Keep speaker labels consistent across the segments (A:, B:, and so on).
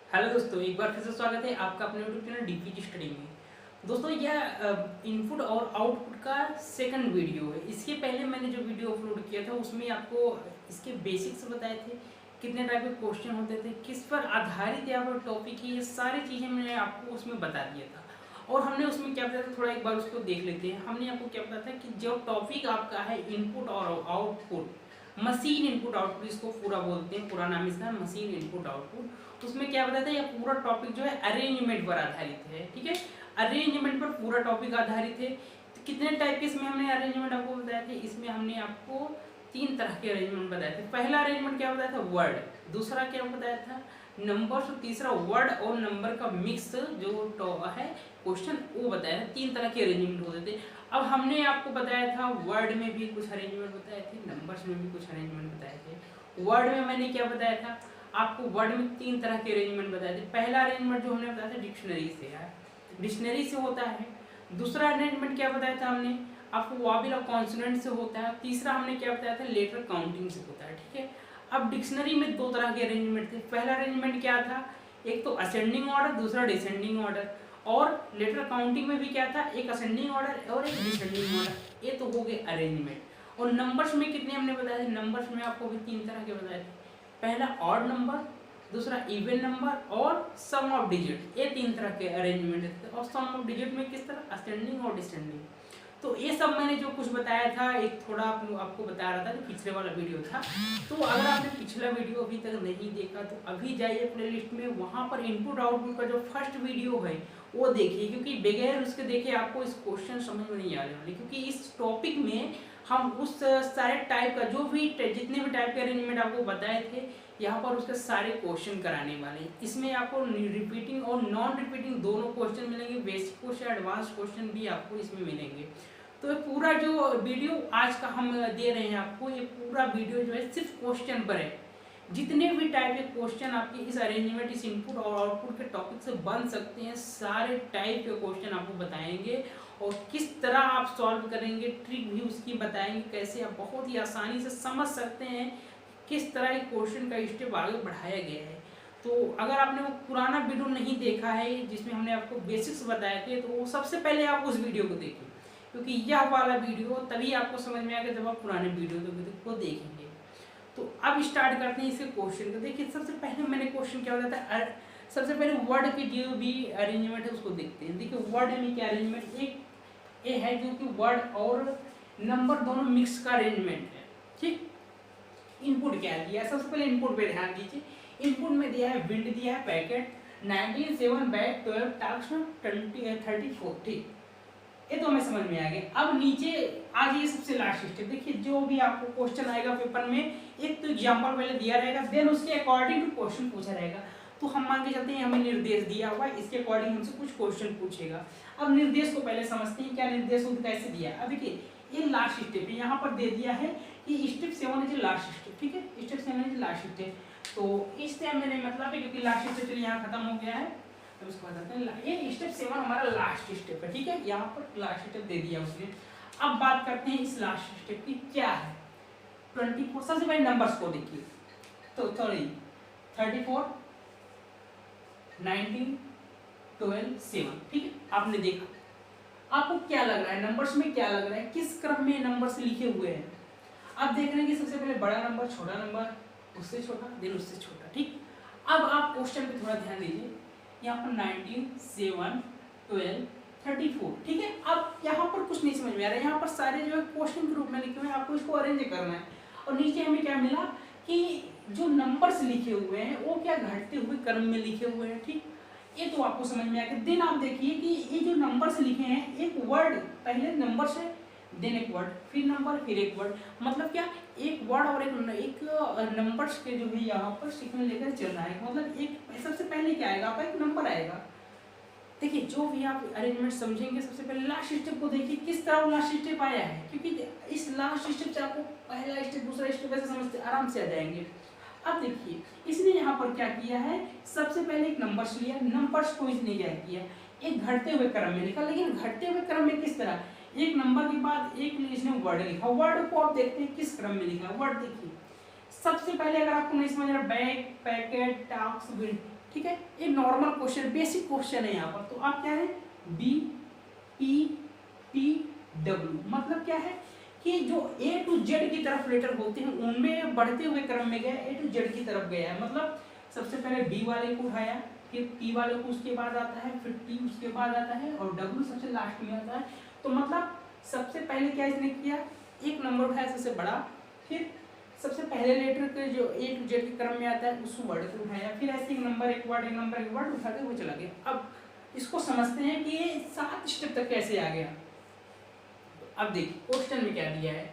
A: Hello दोस्तों, एक बार फिर से स्वागत है आपका अपने यूट्यूब चैनल डीपीजी स्टडी में। दोस्तों यह इनपुट और आउटपुट का सेकंड वीडियो है। इसके पहले मैंने जो वीडियो अपलोड किया था उसमें आपको इसके बेसिक्स बताए थे, कितने टाइप के क्वेश्चन होते थे, किस पर आधारित यहाँ पर टॉपिक है, ये सारी चीज़ें मैंने आपको उसमें बता दिया था। और हमने उसमें क्या बताया था, थोड़ा एक बार उसको देख लेते हैं। हमने आपको क्या बताया था कि जो टॉपिक आपका है इनपुट और आउटपुट, मशीन इनपुट आउटपुट इसको पूरा बोलते हैं, पूरा नाम इसका मशीन इनपुट आउटपुट। उसमें क्या बताया था, यह पूरा टॉपिक जो है अरेंजमेंट पर आधारित है। ठीक है, अरेंजमेंट पर पूरा टॉपिक आधारित है। तो कितने टाइप के इसमें हमने अरेंजमेंट आपको बताया था, इसमें हमने आपको 3 तरह के अरेंजमेंट बताए थे। पहला अरेंजमेंट क्या बताया था, वर्ड। दूसरा क्या बताया था, नंबर्स। और तीसरा वर्ड और नंबर का मिक्स जो है क्वेश्चन, वो बताया था। 3 तरह के अरेंजमेंट होते थे। अब हमने आपको बताया था वर्ड में भी कुछ अरेंजमेंट बताए थे, नंबर्स में भी कुछ अरेंजमेंट बताए थे। वर्ड में मैंने क्या बताया था आपको, वर्ड में 3 तरह के अरेंजमेंट बताए थे। पहला अरेंजमेंट जो हमने बताया था डिक्शनरी से है, डिक्शनरी से होता है। दूसरा अरेंजमेंट क्या बताया था हमने आपको, वॉवेल और कॉन्सोनेंट से होता है। तीसरा हमने क्या बताया था, लेटर काउंटिंग से होता है। ठीक है, अब डिक्शनरी में 2 तरह के अरेंजमेंट थे। पहला अरेंजमेंट क्या था, एक तो असेंडिंग ऑर्डर, दूसरा डिसेंडिंग ऑर्डर। और लेटर काउंटिंग में भी क्या था, एक असेंडिंग ऑर्डर और एक डिसेंडिंग ऑर्डर। ये तो हो गए अरेंजमेंट। और नंबर्स में कितने हमने बताए थे, नंबर्स में आपको भी 3 तरह के बताए थे। पहला ऑड नंबर, दूसरा इवन नंबर और सम ऑफ डिजिट। ये 3 तरह के अरेंजमेंट थे। और सम ऑफ डिजिट में किस तरह, असेंडिंग और डिसेंडिंग। तो ये सब मैंने जो कुछ बताया था, एक थोड़ा आपको बता रहा था जो पिछले वाला वीडियो था। तो अगर आपने पिछला वीडियो अभी तक नहीं देखा तो अभी जाइए प्लेलिस्ट में, वहाँ पर इनपुट आउटपुट का जो फर्स्ट वीडियो है वो देखिए, क्योंकि बगैर उसके देखे आपको इस क्वेश्चन समझ में नहीं आने वाले। क्योंकि इस टॉपिक में हम उस सारे टाइप का जो भी जितने भी टाइप के अरेंजमेंट आपको बताए थे, यहाँ पर उसके सारे क्वेश्चन कराने वाले हैं। इसमें आपको रिपीटिंग और नॉन रिपीटिंग दोनों क्वेश्चन मिलेंगे, बेसिक क्वेश्चन एडवांस क्वेश्चन भी आपको इसमें मिलेंगे। तो पूरा जो वीडियो आज का हम दे रहे हैं आपको, ये पूरा वीडियो जो है सिर्फ क्वेश्चन पर है। जितने भी टाइप के क्वेश्चन आपके इस अरेंजमेंट, इस इनपुट और आउटपुट के टॉपिक से बन सकते हैं, सारे टाइप के क्वेश्चन आपको बताएंगे। और किस तरह आप सॉल्व करेंगे, ट्रिक भी उसकी बताएंगे, कैसे आप बहुत ही आसानी से समझ सकते हैं किस तरह एक क्वेश्चन का स्टेप आगे बढ़ाया गया है। तो अगर आपने वो पुराना वीडियो नहीं देखा है जिसमें हमने आपको बेसिक्स बताए थे, तो वो सबसे पहले आप उस वीडियो को देखिए, क्योंकि यह वाला वीडियो तभी आपको समझ में आएगा जब आप पुराने वीडियो को देखेंगे। तो अब स्टार्ट करते हैं इसके क्वेश्चन को। देखिए सबसे पहले मैंने क्वेश्चन क्या बताया था, सबसे पहले वर्ड के जो भी अरेंजमेंट है उसको देखते हैं। देखिए वर्ड में क्या अरेंजमेंट, एक ये है जो कि वर्ड और नंबर दोनों मिक्स का अरेंजमेंट है। ठीक, इनपुट क्या दिया है, सबसे पहले इनपुट पे ध्यान दीजिए। इनपुट में दिया है विंड, दिया है पैकेट 19 7 बैग 12 टास्क 20 34। ठीक, ये तो हमें समझ में आ गया। अब नीचे आ जाइए, सबसे लास्ट स्टेप। देखिए जो भी आपको क्वेश्चन आएगा पेपर में, एक तो एग्जांपल पहले दिया रहेगा, देन उसके अकॉर्डिंग टू क्वेश्चन पूछा रहेगा। तो हम मान के चलते हैं हमें निर्देश दिया हुआ है, इसके अकॉर्डिंग हमसे कुछ क्वेश्चन पूछेगा। अब निर्देश को पहले समझते हैं, क्या निर्देश कैसे दिया है। अब देखिए ये लास्ट स्टेप है, यहाँ पर दे दिया है कि स्टेप 7 इज लास्ट स्टेप। ठीक है, स्टेप 7 इज लास्ट स्टेप। तो इस टाइम मैंने मतलब है, क्योंकि लास्ट स्टेप चलिए यहाँ खत्म हो गया है, अब इसको बताते हैं। ये स्टेप 7 हमारा लास्ट स्टेप है। ठीक है, यहाँ पर लास्ट स्टेप दे दिया उसने। अब बात करते हैं इस लास्ट स्टेप की क्या है। 24, सबसे पहले नंबर्स को देखिए। तो सॉरी 34 19 12 7। ठीक है, आपने देखा, आपको क्या लग रहा है नंबर्स में, क्या लग रहा है किस क्रम में नंबर्स लिखे हुए हैं। आप देख रहे हैं कि सबसे पहले बड़ा नंबर, छोटा नंबर, उससे छोटा, देन उससे छोटा। ठीक, अब आप क्वेश्चन पे थोड़ा ध्यान दीजिए। यहाँ पर 19 7 12 34। ठीक है, अब यहाँ पर कुछ नहीं समझ में आ रहा है। यहाँ पर सारे जो है क्वेश्चन के रूप में लिखे हुए हैं, आपको इसको अरेंज करना है। और नीचे हमें क्या मिला कि जो नंबर्स लिखे हुए हैं वो क्या घटते हुए क्रम में लिखे हुए हैं। ठीक, ये तो आपको समझ में आ गया। देन आप देखिए कि ये जो नंबर्स लिखे हैं, एक वर्ड पहले नंबर्स है, देन एक वर्ड, फिर नंबर, फिर एक वर्ड। मतलब क्या, एक वर्ड और एक नंबर्स के जो है यहाँ पर सीक्वेंस लेकर चल रहा है। मतलब एक सबसे पहले क्या आएगा, आपका एक नंबर आएगा। देखिए जो भी आप अरेंजमेंट समझेंगे, सबसे पहले लास्ट स्टेप को देखिए किस तरह लास्ट स्टेप आया है, क्योंकि इस लास्ट स्टेप से आपको पहला स्टेप दूसरा स्टेप ऐसे समझते आराम से आ जाएंगे। अब देखिए इसने यहाँ पर क्या किया है, सबसे पहले एक नंबर्स लिया, नंबर्स को इसने क्या किया, एक घटते हुए क्रम में लिखा। लेकिन घटते हुए क्रम में किस तरह, एक नंबर के बाद एक इसने वर्ड लिखा। वर्ड को आप देखते हैं किस क्रम में लिखा। वर्ड देखिए सबसे पहले, अगर आपको नहीं समझ रहा, बैग पैकेट टास्क विंड, ठीक है, ये नॉर्मल क्वेश्चन, बेसिक क्वेश्चन है यहाँ पर। तो आप क्या है, बी ई पी डब्ल्यू, मतलब क्या है कि जो ए टू जेड की तरफ लेटर होते हैं उनमें बढ़ते हुए क्रम में गया, ए टू जेड की तरफ गया है। मतलब सबसे पहले बी वाले को उठाया, फिर पी वाले को उसके बाद आता है, फिर टी उसके बाद आता है, और डब्ल्यू सबसे लास्ट में आता है। तो मतलब सबसे पहले क्या इसने किया, एक नंबर उठाया सबसे बड़ा, फिर सबसे पहले लेटर के जो ए टू जेड के क्रम में आता है उस वर्ड को उठाया, फिर ऐसे एक नंबर एक वर्ड एक नंबर एक वर्ड उठाते हुए चला गया। अब इसको समझते हैं कि ये 7 स्टेप तक कैसे आ गया। अब देखिए क्वेश्चन में क्या दिया है,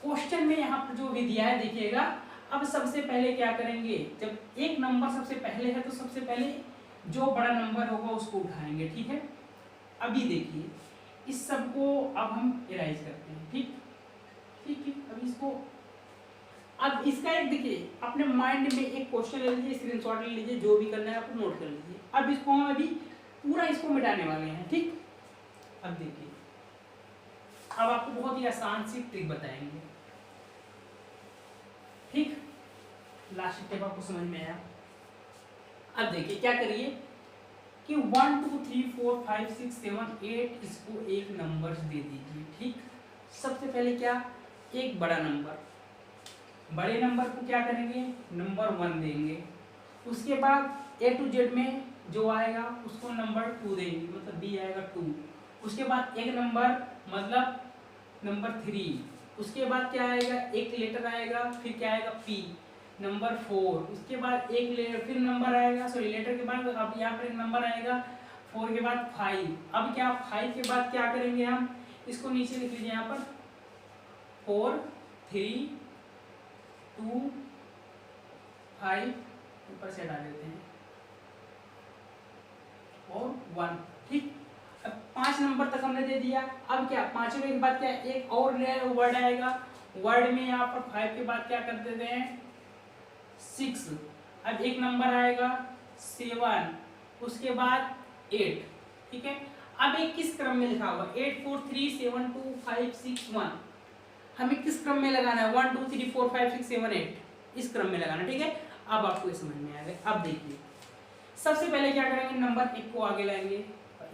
A: क्वेश्चन में यहाँ पर जो भी दिया है देखिएगा। अब सबसे पहले क्या करेंगे, जब एक नंबर सबसे पहले है तो सबसे पहले जो बड़ा नंबर होगा उसको उठाएंगे, ठीक है। अभी देखिए इस सब को अब हम इराइज करते हैं, ठीक ठीक है। अब इसको, अब इसका एक देखिए अपने माइंड में एक क्वेश्चन ले लीजिए, स्क्रीनशॉट ले लीजिए, जो भी करना है आपको नोट कर लीजिए। अब इसको हम अभी पूरा इसको मिटाने वाले हैं, ठीक। अब देखिए अब आपको बहुत ही आसान सी ट्रिक बताएंगे, ठीक। लास्ट स्टेप आपको समझ में आया। अब देखिए क्या करिए कि 1 2 3 4 5 6 7 8 इसको एक नंबर दे दीजिए, ठीक। सबसे पहले क्या, एक बड़ा नंबर, बड़े नंबर को क्या करेंगे, नंबर 1 देंगे। उसके बाद ए टू जेड में जो आएगा उसको नंबर 2 देंगे, मतलब बी आएगा 2। उसके बाद एक नंबर मतलब नंबर 3। उसके बाद क्या आएगा, एक लेटर आएगा, फिर क्या आएगा पी, नंबर 4। उसके बाद एक लेटर फिर नंबर आएगा, सॉरी लेटर के बाद अब यहाँ पर एक नंबर आएगा 4 के बाद 5। अब क्या 5 के बाद क्या करेंगे हम, इसको नीचे लिख लीजिए यहाँ पर 4 3 2 5 ऊपर से हटा देते हैं और 1, ठीक। अब 5 नंबर तक हमने दे दिया। अब क्या पांचवें के बाद क्या एक और वर्ड आएगा, वर्ड में यहाँ पर 5 के बाद क्या कर देते हैं 6। अब एक नंबर आएगा 7, उसके बाद 8, ठीक है। अब एक किस क्रम में लिखा हुआ 8 4 3 7 2 5 6 1, हमें किस क्रम में लगाना है 1 2 3 4 5 6 7 8 इस क्रम में लगाना, ठीक है। अब आपको ये समझ में आ गया। अब देखिए सबसे पहले क्या करेंगे, नंबर 1 को आगे लाएंगे,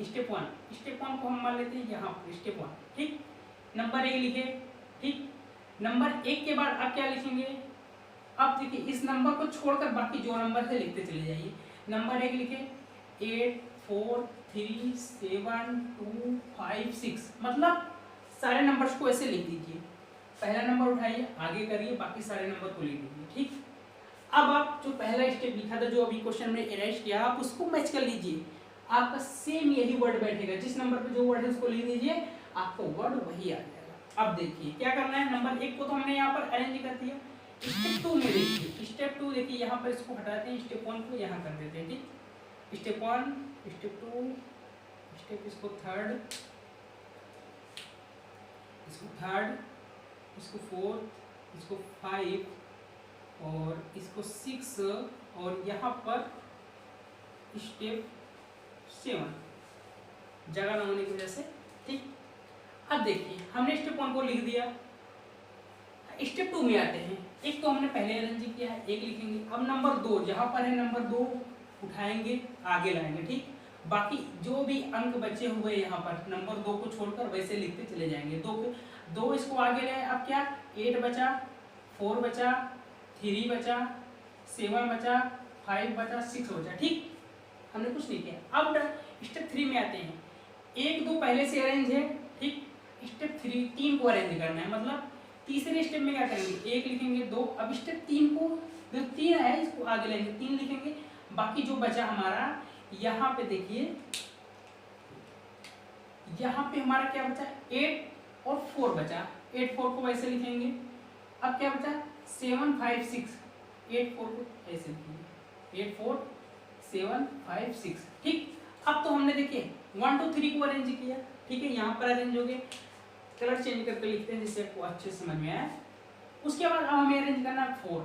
A: स्टेप 1 को हम मान लेते हैं यहाँ पर स्टेप 1, ठीक। नंबर 1 लिखे, ठीक। नंबर 1 के बाद आप क्या लिखेंगे, अब देखिए इस नंबर को छोड़कर बाकी जो नंबर है लिखते चले जाइए। नंबर 1 लिखे 8 4 3 7 2 5 6, मतलब सारे नंबर्स को ऐसे लिख दीजिए। पहला नंबर उठाइए, आगे करिए, बाकी सारे नंबर को लिख दीजिए, ठीक। अब आप जो पहला स्टेप लिखा था, जो अभी क्वेश्चन में इरेज किया, आप उसको मैच कर लीजिए। आपका सेम यही वर्ड बैठेगा, जिस नंबर पे जो वर्ड है उसको लिख दीजिए, आपको वर्ड वही आ जाएगा। अब देखिए क्या करना है, नंबर 1 को तो हमने यहाँ पर अरेंज कर दिया। स्टेप 2 में देखिए, स्टेप 2 देखिए यहाँ पर इसको हटाते हैं, स्टेप 1 को यहाँ कर देते हैं, ठीक। स्टेप 1 स्टेप 2 स्टेप इसको थर्ड, इसको 4, इसको 5 और इसको 6 और यहाँ पर स्टेप 7 जगह न होने की वजह से, ठीक। अब देखिए हमने स्टेप 1 को लिख दिया। स्टेप 2 में आते हैं, एक तो हमने पहले अरेंज किया है, एक लिखेंगे। अब नंबर 2 जहाँ पर है, नंबर 2 उठाएंगे आगे लाएंगे, ठीक। बाकी जो भी अंक बचे हुए यहाँ पर नंबर 2 को छोड़कर वैसे लिखते चले जाएंगे। 2 इसको आगे लाए, अब क्या 8 बचा, 4 बचा, 3 बचा, 7 बचा, 5 बचा, 6 बचा, ठीक। हमने कुछ नहीं किया। अब स्टेप 3 में आते हैं, 1 2 पहले से अरेंज है, ठीक। स्टेप 3 को अरेंज करना है, मतलब तीसरे स्टेप में क्या करेंगे, 1 लिखेंगे 2। अब स्टेप 3 को, जो 3 है इसको आगे लेंगे, 3 लिखेंगे। बाकी जो बचा हमारा यहाँ पे देखिए, यहाँ पे हमारा क्या बचा 8 और 4 बचा। 8 4 को वैसे लिखेंगे। अब क्या बचा 7 5 6, 8 4 को ऐसे लिखेंगे, 8 4 7 5 6, ठीक। अब तो हमने देखिए 1 2 3 को अरेंज किया, ठीक है। यहाँ पर अरेंज हो गए, कलर चेंज करके लिखते हैं जिससे आपको अच्छे से समझ में आए। उसके बाद अब हमें अरेंज करना है 4,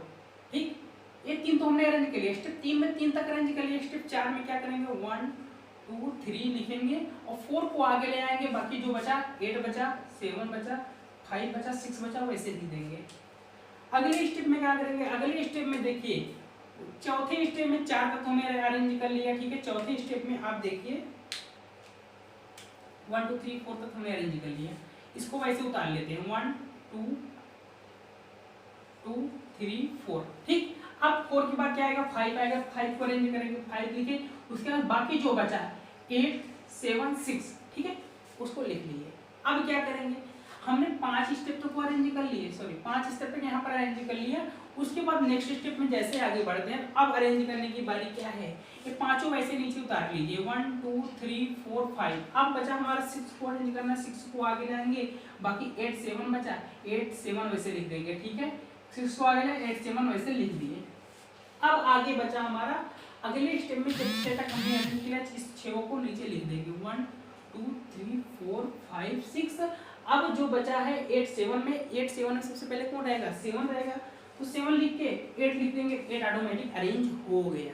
A: ठीक। ये 3 तो हमने अरेंज कर लिया, स्टेप 3 में 3 तक अरेंज कर लिया। स्टेप 4 में क्या करेंगे 1 2 3 लिखेंगे और 4 को आगे ले आएंगे। बाकी जो बचा 8 बचा, 7 बचा, 5 बचा, 6 बचा, वैसे लिख देंगे। अगले स्टेप में क्या करेंगे, अगले स्टेप में देखिए चौथे स्टेप में 4 तत्वों में अरेंज कर लिया, ठीक है। चौथे स्टेप में आप देखिए 1 2 3 4 तक हमने अरेंज कर लिया। इसको वैसे उतार लेते हैं 1 2 2 3 4, ठीक। अब 4 के बाद क्या आएगा, 5 आएगा, 5 को अरेंज करेंगे, 5 लिखे। उसके बाद बाकी जो बचा 8 7 6, ठीक है, उसको लिख लिए। अब क्या करेंगे, हमने 5 स्टेप तो अरेंज कर लिए, सॉरी 5 स्टेप तक यहाँ पर अरेंज कर लिया। उसके बाद नेक्स्ट स्टेप में जैसे आगे बढ़ते हैं, अब अरेंज करने की बारी क्या है, ये पांचों वैसे नीचे उतार लीजिए 1 2 3 4 5। अब बचा हमारा 6 को अरेंज करना, 6 को आगे लाएंगे, बाकी 8 7 बचा, 8 7 वैसे लिख देंगे, ठीक है। 6 को आगे लाए, 8 7 वैसे लिख दिए। अब आगे बचा हमारा अगले स्टेप में जब 6 तक हमने अरेंज किया, इस 6 को नीचे लिख देंगे 1 2 3 4 5 6। अब जो बचा है 8 7 में, 8 7 में सबसे पहले कौन रहेगा, 7 रहेगा, तो 7 लिख के 8 लिख देंगे, 8 ऑटोमेटिक अरेंज हो गया।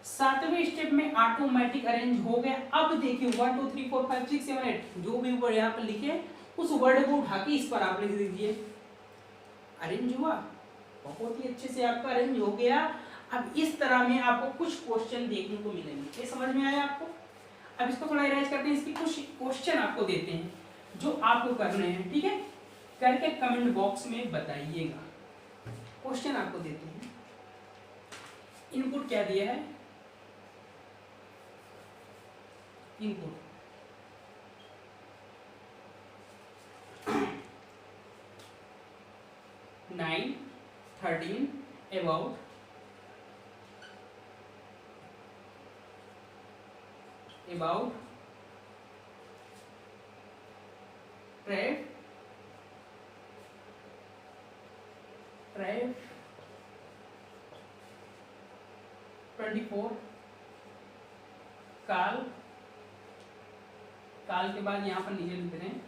A: सातवें स्टेप में ऑटोमेटिक अरेंज हो गया। अब देखिए 1 2 3 4 5 6 7 8 जो भी वर्ड यहाँ पर लिखे उस वर्ड को उठा के इस पर आप लिख दीजिए, अरेंज हुआ, बहुत ही अच्छे से आपका अरेंज हो गया। अब इस तरह में आपको कुछ क्वेश्चन देखने को मिलेंगे, ये समझ में आया आपको। अब इसको थोड़ा इरेज करते हैं, इसके कुछ क्वेश्चन आपको देते हैं जो आपको करने हैं, ठीक है, करके कमेंट बॉक्स में बताइएगा। क्वेश्चन आपको देते हैं, इनपुट क्या दिया है, इनपुट 9 13 अबाउट ट्रेड 24 काल के बाद यहाँ पर नीचे लिख रहे हैं,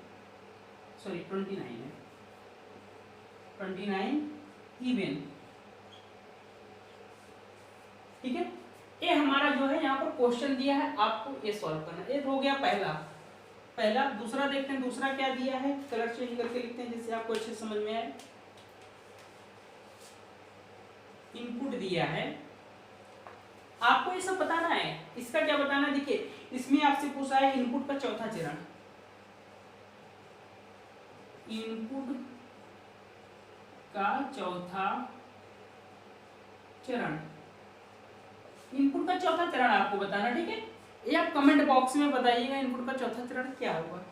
A: सॉरी 29 है, 29 इवन, ठीक है। ये हमारा जो है यहाँ पर क्वेश्चन दिया है, आपको ये सॉल्व करना। ये हो गया पहला। दूसरा देखते हैं, दूसरा क्या दिया है, कलर चेंज करके लिखते हैं जिससे आपको अच्छे समझ में आए। इनपुट दिया है, आपको ये सब बताना है। इसका क्या बताना है, देखिए इसमें आपसे पूछा है इनपुट का चौथा चरण, इनपुट का चौथा चरण, इनपुट का चौथा चरण आपको बताना, ठीक है। ये आप कमेंट बॉक्स में बताइएगा इनपुट का चौथा चरण क्या होगा।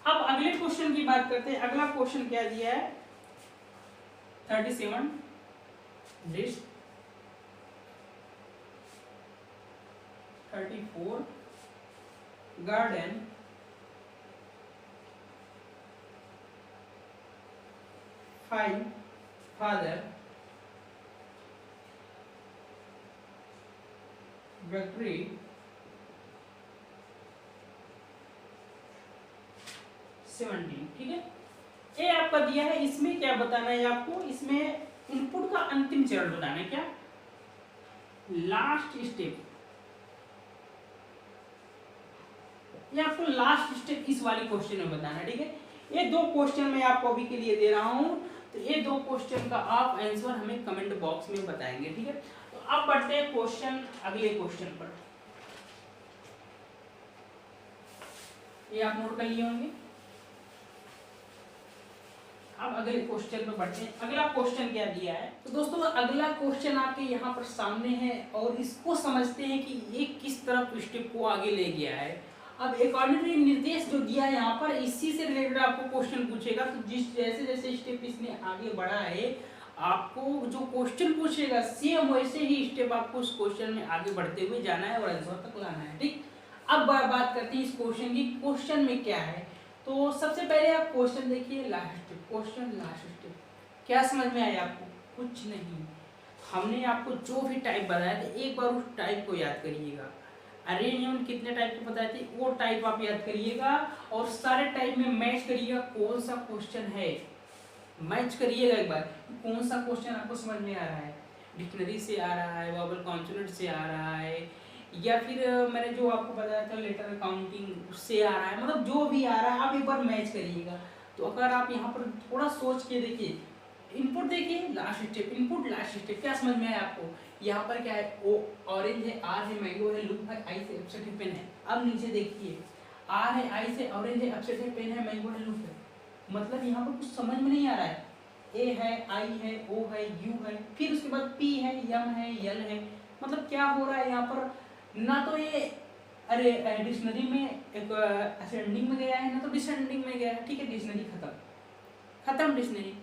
A: अब अगले क्वेश्चन की बात करते हैं। अगला क्वेश्चन क्या दिया है, 37 लिस्ट 34 गार्डन 5 फादर विक्ट्री 17, ठीक है। ये आपका दिया है, इसमें क्या बताना है आपको, इसमें इनपुट का अंतिम चरण बताना है, क्या, लास्ट स्टेप। ये आपको लास्ट स्टेप इस वाले क्वेश्चन में बताना है, ठीक है। ये दो क्वेश्चन मैं आपको अभी के लिए दे रहा हूं, तो ये दो क्वेश्चन का आप आंसर हमें कमेंट बॉक्स में बताएंगे, ठीक है। तो अब बढ़ते हैं क्वेश्चन, अगले क्वेश्चन पर। ये आप नोट कर लिए होंगे। अब अगले क्वेश्चन पर बढ़ते हैं। अगला क्वेश्चन क्या दिया है, तो दोस्तों अगला क्वेश्चन आपके यहाँ पर सामने है और इसको समझते हैं कि ये किस तरह स्टेप को आगे ले गया है। अब अकॉर्डिंगली निर्देश जो दिया है यहाँ पर, इसी से रिलेटेड आपको क्वेश्चन पूछेगा। तो जिस जैसे जैसे स्टेप इसने आगे बढ़ा है, आपको जो क्वेश्चन पूछेगा सेम वैसे ही स्टेप आपको उस क्वेश्चन में आगे बढ़ते हुए जाना है और आंसर तक लाना है, ठीक। अब बात करते हैं इस क्वेश्चन की, क्वेश्चन में क्या है। तो सबसे पहले आप क्वेश्चन देखिए, last step, question last step. क्या समझ में आया आपको, कुछ नहीं। हमने आपको जो भी टाइप बताया था एक बार उस टाइप को याद करिएगा। अरेंजमेंट कितने टाइप के बताए थे वो टाइप आप याद करिएगा और सारे टाइप में मैच करिएगा कौन सा क्वेश्चन है, मैच करिएगा एक बार कौन सा क्वेश्चन आपको समझ में आ रहा है। डिक्शनरी से आ रहा है, वोवेल कॉन्सोनेंट से आ रहा है, या फिर मैंने जो आपको बताया था लेटर काउंटिंग उससे आ रहा है, मतलब जो भी आ रहा है आप एक बार मैच करिएगा। तो अगर आप यहाँ पर थोड़ा सोच के देखिए, इनपुट देखिए, last step, input last step, क्या समझ में आया आपको। यहाँ पर क्या है, ओ ऑरेंज है, आर है, मैंगो है, लूप है, आई से अपसेट है, पेन है। अब नीचे देखिए, आर है, आई से ऑरेंज है, अपसेट है, पेन है, मैंगो है, लूप है। मतलब यहाँ पर कुछ समझ में नहीं आ रहा है। ए है, आई है, ओ है, यू है, फिर उसके बाद पी है, यम है, यल है। मतलब क्या हो रहा है यहाँ पर, ना तो ये अरे डिक्शनरी में एक असेंडिंग में गया है, ना तो डिसेंडिंग में गया है। ठीक है, डिक्शनरी खत्म, खत्म डिक्शनरी।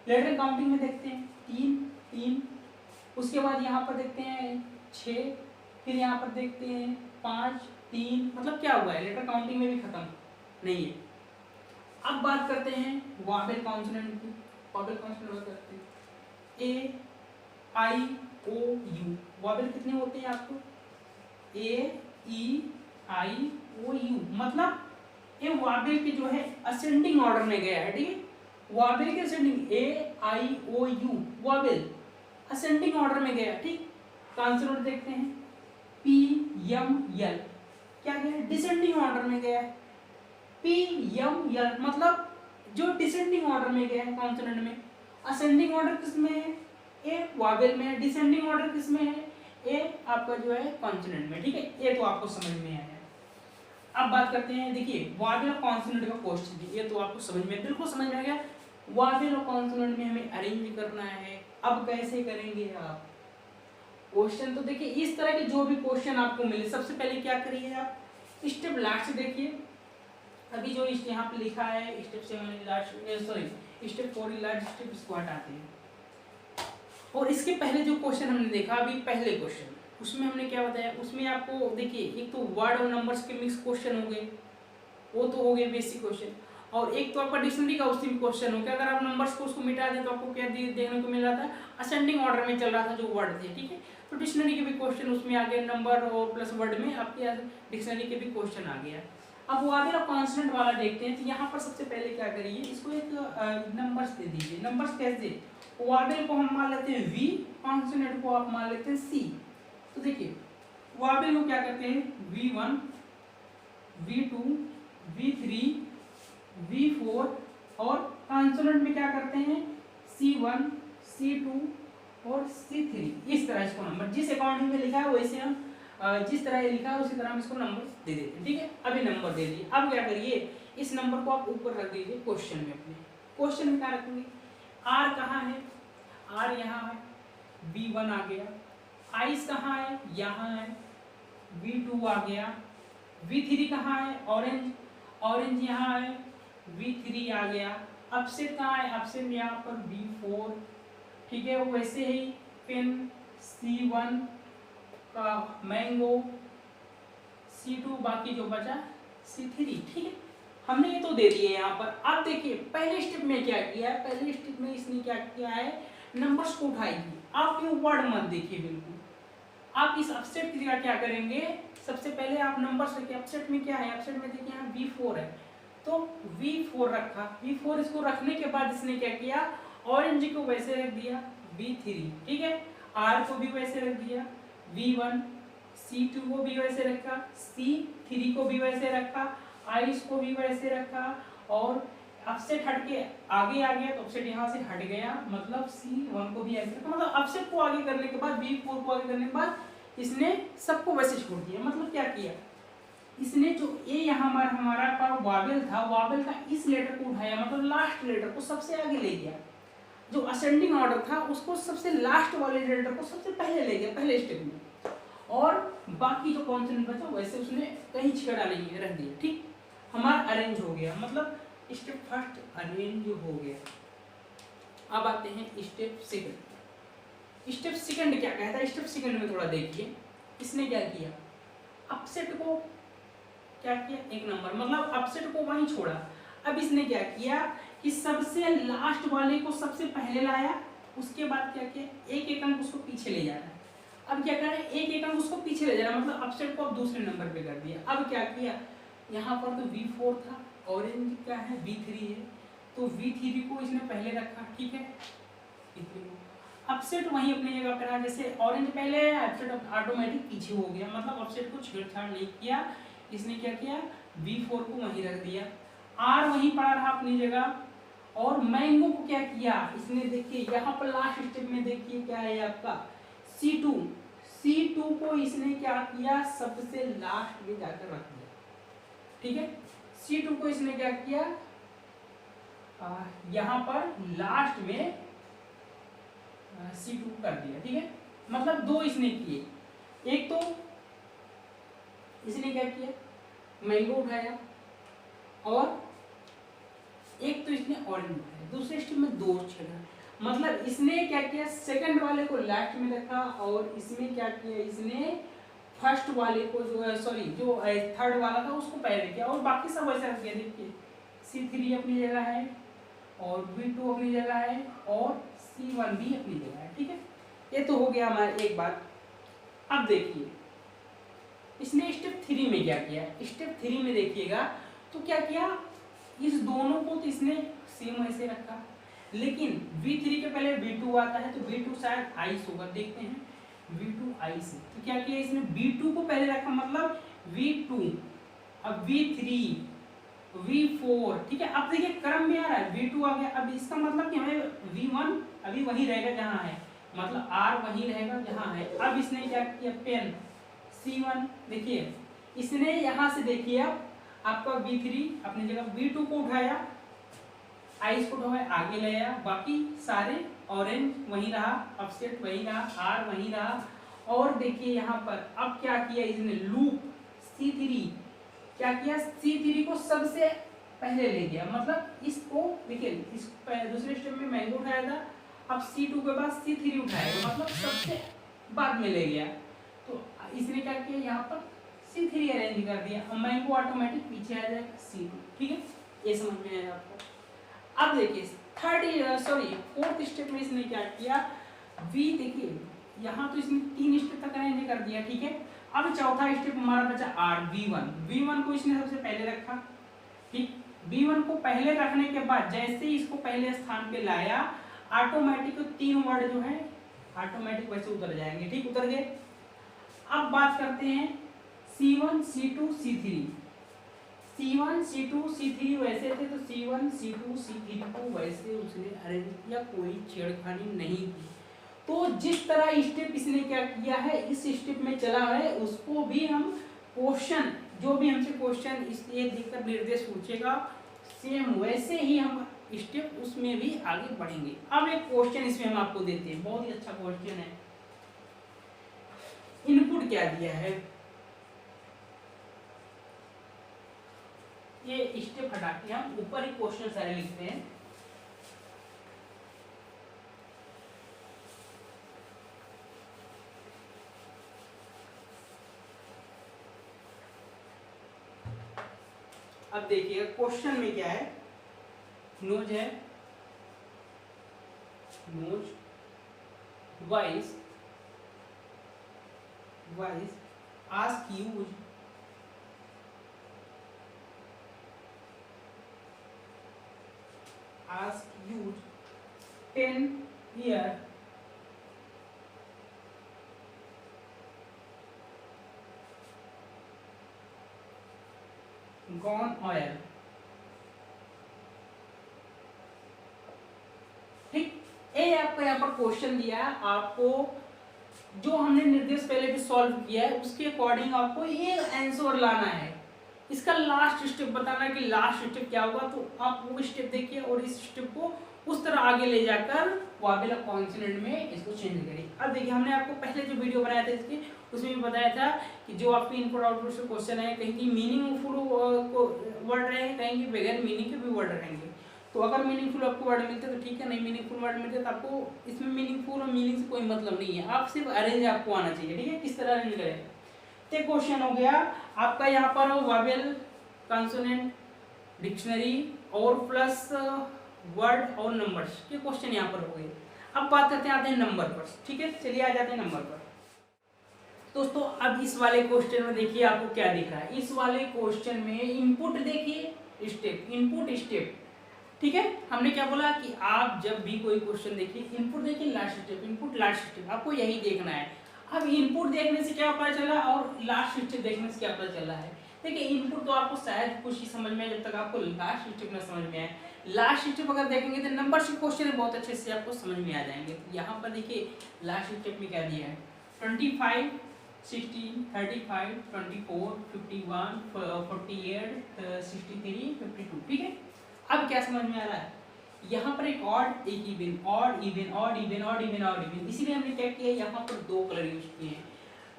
A: लेटर काउंटिंग में देखते हैं 3 3, उसके बाद यहाँ पर देखते हैं 6, फिर यहाँ पर देखते हैं 5 3। मतलब क्या हुआ है, लेटर काउंटिंग में भी खत्म नहीं है। अब बात करते हैं वोवेल कॉन्सोनेंट की। वोवेल कॉन्सोनेंट बात करते हैं, ए आई ओ यू। वोवेल कितने होते हैं आपको, ए ई आई ओ यू। मतलब ये वोवेल के जो है असेंडिंग ऑर्डर में गया है। ठीक है, वोवेल के ascending, A I O U vowel ascending order में गया। ठीक, कॉन्सोनेंट देखते हैं, पी यम यल क्या गया, डिसेंडिंग ऑर्डर में गया है। पी यम यल मतलब जो डिसेंडिंग ऑर्डर में गया है कॉन्सोनेंट में। असेंडिंग ऑर्डर किसमें है, ए वोवेल में है। डिसेंडिंग ऑर्डर किसमें है, ए आपका जो है कॉन्सोनेंट में। ठीक है, ये तो आपको समझ में आया। अब बात करते हैं, देखिए वोवेल और कॉन्सोनेंट का क्वेश्चन है, ये तो आपको समझ में, बिल्कुल समझ में आ गया। वोवेल और कॉन्सोनेंट में हमें अरेंज करना है। अब कैसे करेंगे आप, क्वेश्चन तो देखिए इस तरह के जो भी क्वेश्चन आपको मिले, सबसे पहले क्या करिए आप, स्टेप लास्ट देखिए। अभी जो यहाँ पे लिखा है step 7 last, sorry step 4 last step, इसको हटाते हैं। और इसके पहले जो क्वेश्चन हमने देखा अभी पहले क्वेश्चन, उसमें हमने क्या बताया, उसमें आपको देखिए एक तो वर्ड और नंबर्स के मिक्स क्वेश्चन हो गए, वो तो हो गए बेसिक क्वेश्चन। और एक तो आपका डिक्शनरी का उसी में क्वेश्चन हो गया। अगर आप नंबर्स को उसको मिटा दें तो आपको क्या देखने को मिल रहा था, असेंडिंग ऑर्डर में चल रहा था जो वर्ड थे। ठीक है, तो डिक्शनरी के भी क्वेश्चन उसमें आ गए, नंबर और प्लस वर्ड में आपके डिक्शनरी के भी क्वेश्चन आ गया। अब वोवेल और कॉन्सोनेंट वाला देखते हैं। तो यहाँ पर सबसे पहले क्या करिए, इसको एक नंबर्स दे दीजिए। नंबर्स कैसे, वोवेल को हम मान लेते हैं वी, कॉन्सोनेंट को आप मान लेते हैं सी। तो देखिए वोवेल को क्या करते हैं, V1 V2 V3 V4, और कॉन्सोनेंट में क्या करते हैं, C1 C2 और C3। इस तरह इसको नंबर जिस अकॉर्डिंग में लिखा है वैसे हम जिस तरह ये लिखा है उसी तरह हम इसको नंबर दे देते हैं। ठीक है, अभी नंबर दे दिए। अब क्या करिए, इस नंबर को आप ऊपर रख दीजिए क्वेश्चन में। अपने क्वेश्चन में क्या रखेंगे, आर कहाँ है, आर यहाँ है, V1 आ गया। आइस कहाँ है, यहाँ है, V2 आ गया। V3 कहाँ है, ऑरेंज, ऑरेंज यहाँ है, V3 आ गया। अपसेट कहाँ है, अपसेट यहाँ पर V4। ठीक है, वैसे ही पेन C1 का, मैंगो C2, बाकी जो बचा C3। ठीक है, हमने ये तो दे दिए यहाँ पर। अब देखिए पहले स्टेप में क्या किया है, पहले स्टेप में इसने क्या किया है, नंबर्स को उठाएगी। आप ये वर्ड मत देखिए बिल्कुल, आप इस अपसेट की जगह क्या करेंगे, सबसे पहले आप नंबर्स रखिए। अपसेट में क्या है, अपसेट में देखिए यहाँ V4 है, तो V4 रखा। V4 इसको रखने के बाद इसने क्या किया, ऑरेंज को वैसे रख दिया V3। ठीक है, R को भी वैसे रख दिया V1, C2 को भी वैसे रखा, C3 को भी वैसे रखा, आइस को भी वैसे रखा, और अपसेट हट के आगे आ गया तो अपसेट यहाँ से हट गया, मतलब C1 को भी ऐसे रखा। मतलब अपसेट को आगे करने के बाद, V4 को आगे करने के बाद इसने सबको वैसे छोड़ दिया। मतलब क्या किया, इसने जो ए यहाँ हमारा वोवेल था, वोवेल का इस लेटर को उठाया, मतलब लास्ट लेटर को सबसे आगे ले गया। जो असेंडिंग ऑर्डर था उसको सबसे लास्ट वाले लेटर को सबसे पहले ले गया, पहले स्टेप में। और बाकी जो कॉन्सोनेंट बचा वैसे उसने कहीं छेड़ा नहीं रख दिया। ठीक, हमारा अरेंज हो गया, मतलब स्टेप फर्स्ट अरेंज हो गया। अब आते हैं स्टेप सेकंड। स्टेप सेकंड क्या कहता है, स्टेप सेकंड में थोड़ा देखिए इसने क्या किया, अपसेट को क्या किया, एक नंबर, मतलब अपसेट को वहीं छोड़ा। अब इसने क्या किया कि सबसे लास्ट वाले को सबसे पहले लाया, उसके बाद क्या किया, एक एक अंक उसको पीछे ले जा रहा है। अब क्या कर रहे हैं, एक एक अंक उसको पीछे ले जा रहा है, मतलब अपसेट को अब दूसरे नंबर पे कर दिया। अब क्या किया, यहाँ पर तो V4 था, ऑरेंज क्या है V3 है, तो V3 को इसने पहले रखा। ठीक है, V3 को अपसेट वहीं अपनी जगह पर रहा, जैसे ऑरेंज पहले है अपसेट ऑटोमेटिक पीछे हो गया, मतलब अपसेट को छेड़छाड़ नहीं किया। इसने क्या किया, V4 को वहीं रख दिया, R वहीं पड़ा रहा अपनी जगह। और मैंगो को क्या किया इसने, देखिए यहाँ पर लास्ट स्टेप में देखिए क्या है आपका C2 को इसने क्या किया, सबसे लास्ट में जाकर रख दिया, ठीक है। C2 को इसने क्या किया, यहाँ पर लास्ट में C2 कर दिया, ठीक है। मतलब दो इसने किए, एक तो इसने क्या किया, मैंगो उठाया, और एक तो इसने ऑरेंज उठाया, दूसरे स्टेप में दो छेड़ा। मतलब इसने क्या किया, सेकंड वाले को लास्ट में रखा, और इसमें क्या किया, इसने फर्स्ट वाले को जो थर्ड वाला था उसको पहले किया, और बाकी सब वैसा किया। देखिए C3 अपनी जगह है, और B2 अपनी जगह है, और C1 भी अपनी जगह है, ठीक है। ये तो हो गया हमारा एक बात। अब देखिए इसने स्टेप 3 में क्या किया, स्टेप 3 में देखिएगा तो क्या किया, इस दोनों को तो इसने सेम ऐसे रखा, लेकिन V3 के पहले V2 आता है, तो V2 शायद आइस होगा, देखते हैं V2 आइस है, तो क्या किया इसने V2 को पहले रखा, मतलब V2, अब V3, V4, ठीक है। अब देखिए क्रम में आ रहा है, V2 आ गया, अब इसका मतलब कि हमें V1 अभी वही रहेगा जहाँ है, मतलब R वही रहेगा जहाँ है। अब इसने क्या किया, पेन C1, देखिए इसने यहाँ से देखिए अब आपका V3 अपनी जगह, V2 को उठाया, आइस को उठाया, आगे ले आया, बाकी सारे ऑरेंज वही रहा, अपसेट वही रहा, R वही रहा, और देखिए यहाँ पर अब क्या किया इसने, लूप C3, क्या किया, C3 को सबसे पहले ले गया, मतलब इसको देखिए, इस दूसरे स्टेप में मैंगो उठाया था, अब C2 के बाद C3 उठाएगा, मतलब सबसे बाद में ले गया, तो इसने क्या किया, यहाँ पर C3 अरेंज कर दिया, अब मैंगो ऑटोमेटिक पीछे आ जाएगा C2, ठीक है। ये समझ में आया आपको। अब देखिए फोर्थ स्टेप में इसने क्या किया, V देखिए यहाँ तो इसने 3 स्टेप तक अरेंज कर दिया, ठीक है। अब चौथा स्टेप हमारा बचा R, V1 को इसने सबसे पहले रखा, ठीक। V1 को पहले रखने के बाद जैसे ही इसको पहले स्थान पे लाया, ऑटोमेटिक 3 वर्ड जो है ऑटोमेटिक वैसे उतर जाएंगे, ठीक, उतर गए। अब बात करते हैं C1, C2, C3, C1, C2, C3 वैसे थे, तो C1, C2, C3 को वैसे उसने अरेंज किया, कोई छेड़खानी नहीं की। तो जिस तरह स्टेप इसने क्या किया है, इस स्टेप में चला है, उसको भी हम क्वेश्चन, जो भी हमसे क्वेश्चन ये देखकर निर्देश पूछेगा, सेम वैसे ही हम स्टेप उसमें भी आगे बढ़ेंगे। अब एक क्वेश्चन इसमें हम आपको देते हैं, बहुत ही अच्छा क्वेश्चन है। इनपुट क्या दिया है, ये स्टेप हटा के हम ऊपर ही क्वेश्चन सारे लिखते हैं। अब देखिए क्वेश्चन में क्या है, नोज है, nose wise ask use pen here gone oil, ठीक। ये आपको यहाँ पर क्वेश्चन दिया है, आपको जो हमने निर्देश पहले भी सॉल्व किया है उसके अकॉर्डिंग आपको ये आंसर लाना है। इसका लास्ट स्टेप बताना है कि लास्ट स्टेप क्या होगा, तो आप वो स्टेप देखिए और इस स्टेप को उस तरह आगे ले जाकर वाबेल कॉन्सोनेंट में इसको चेंज करिए। अब देखिए हमने आपको पहले जो वीडियो बनाया था इसके, उसमें भी बताया था कि जो आपके इनपुट आउटपुट से क्वेश्चन है, कहीं की मीनिंगफुल वर्ड रहेंगे, कहीं की बगैर मीनिंग के भी वर्ड रहेंगे। तो अगर मीनिंगफुल आपको वर्ड मिलते तो ठीक है, नहीं मीनिंगफुल वर्ड मिलते तो आपको इसमें मीनिंगफुल और मीनिंग से कोई मतलब नहीं है, आप सिर्फ अरेंज आपको आना चाहिए, ठीक है, किस तरह अरेंज करें। तो क्वेश्चन हो गया आपका यहाँ पर वाबेल कॉन्सोनेंट डिक्शनरी और प्लस वर्ड और नंबर्स के क्वेश्चन यहाँ पर हो गए। अब बात करते हैं, आते हैं नंबर पर, ठीक है, चलिए आ जाते हैं नंबर पर। दोस्तों अब इस वाले क्वेश्चन में देखिए आपको क्या दिख रहा है, इस वाले क्वेश्चन में इनपुट देखिए, स्टेप, इनपुट स्टेप, ठीक है। हमने क्या बोला कि आप जब भी कोई क्वेश्चन देखिए, इनपुट देखिए, last step, input last step, आपको यही देखना है। अब इनपुट देखने से क्या पता चला और लास्ट स्टेप देखने से क्या पता चला है। देखिए इनपुट तो आपको शायद कुछ ही समझ में आए जब तक आपको लास्ट स्टेप ना समझ में आए। लास्ट स्टेप अगर देखेंगे तो नंबर से क्वेश्चन बहुत अच्छे से आपको समझ में आ जाएंगे। तो यहाँ पर देखिए लास्ट स्टेप में क्या दिया है, 25 16 35 24 51 48 63 52। ठीक है, अब क्या समझ में आ रहा है? यहाँ पर एक ऑड एक even, odd even odd even odd even odd even, इसीलिए हमने क्या किया, यहाँ पर दो कलर यूज किए हैं,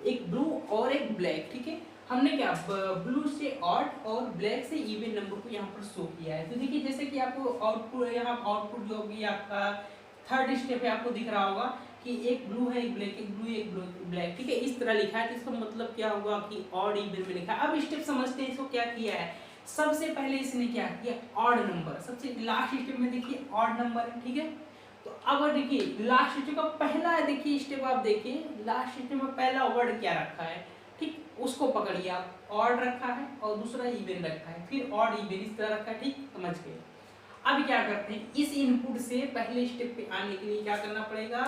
A: एक ब्लू और एक ब्लैक। ठीक है, हमने क्या ब्लू से ऑड और ब्लैक से इवन नंबर को यहाँ पर शो किया है। तो देखिए जैसे कि आपको आउटपुट, यहाँ आउटपुट जो भी आपका थर्ड स्टेप है आपको दिख रहा होगा कि एक ब्लू है एक ब्लैक, एक ब्लू एक ब्लैक। ठीक है, इस तरह लिखा है, तो इसका मतलब क्या होगा कि ऑड इवन में लिखा है। अब स्टेप समझते हैं इसको क्या किया है। सबसे पहले इसने क्या किया, ऑड नंबर, सबसे लास्ट स्टेप में देखिए ऑड नंबर है। ठीक है, तो अब देखिए लास्ट स्टेप का पहला है, देखिए स्टेप आप देखिए लास्ट स्टेप में पहला वर्ड क्या रखा है, ठीक, उसको पकड़िए आप, ऑड रखा है और दूसरा इवन रखा है, फिर ऑड इवन इस तरह रखा है। ठीक, समझ गए। अब क्या करते हैं, इस इनपुट से पहले स्टेप पे आने के लिए क्या करना पड़ेगा,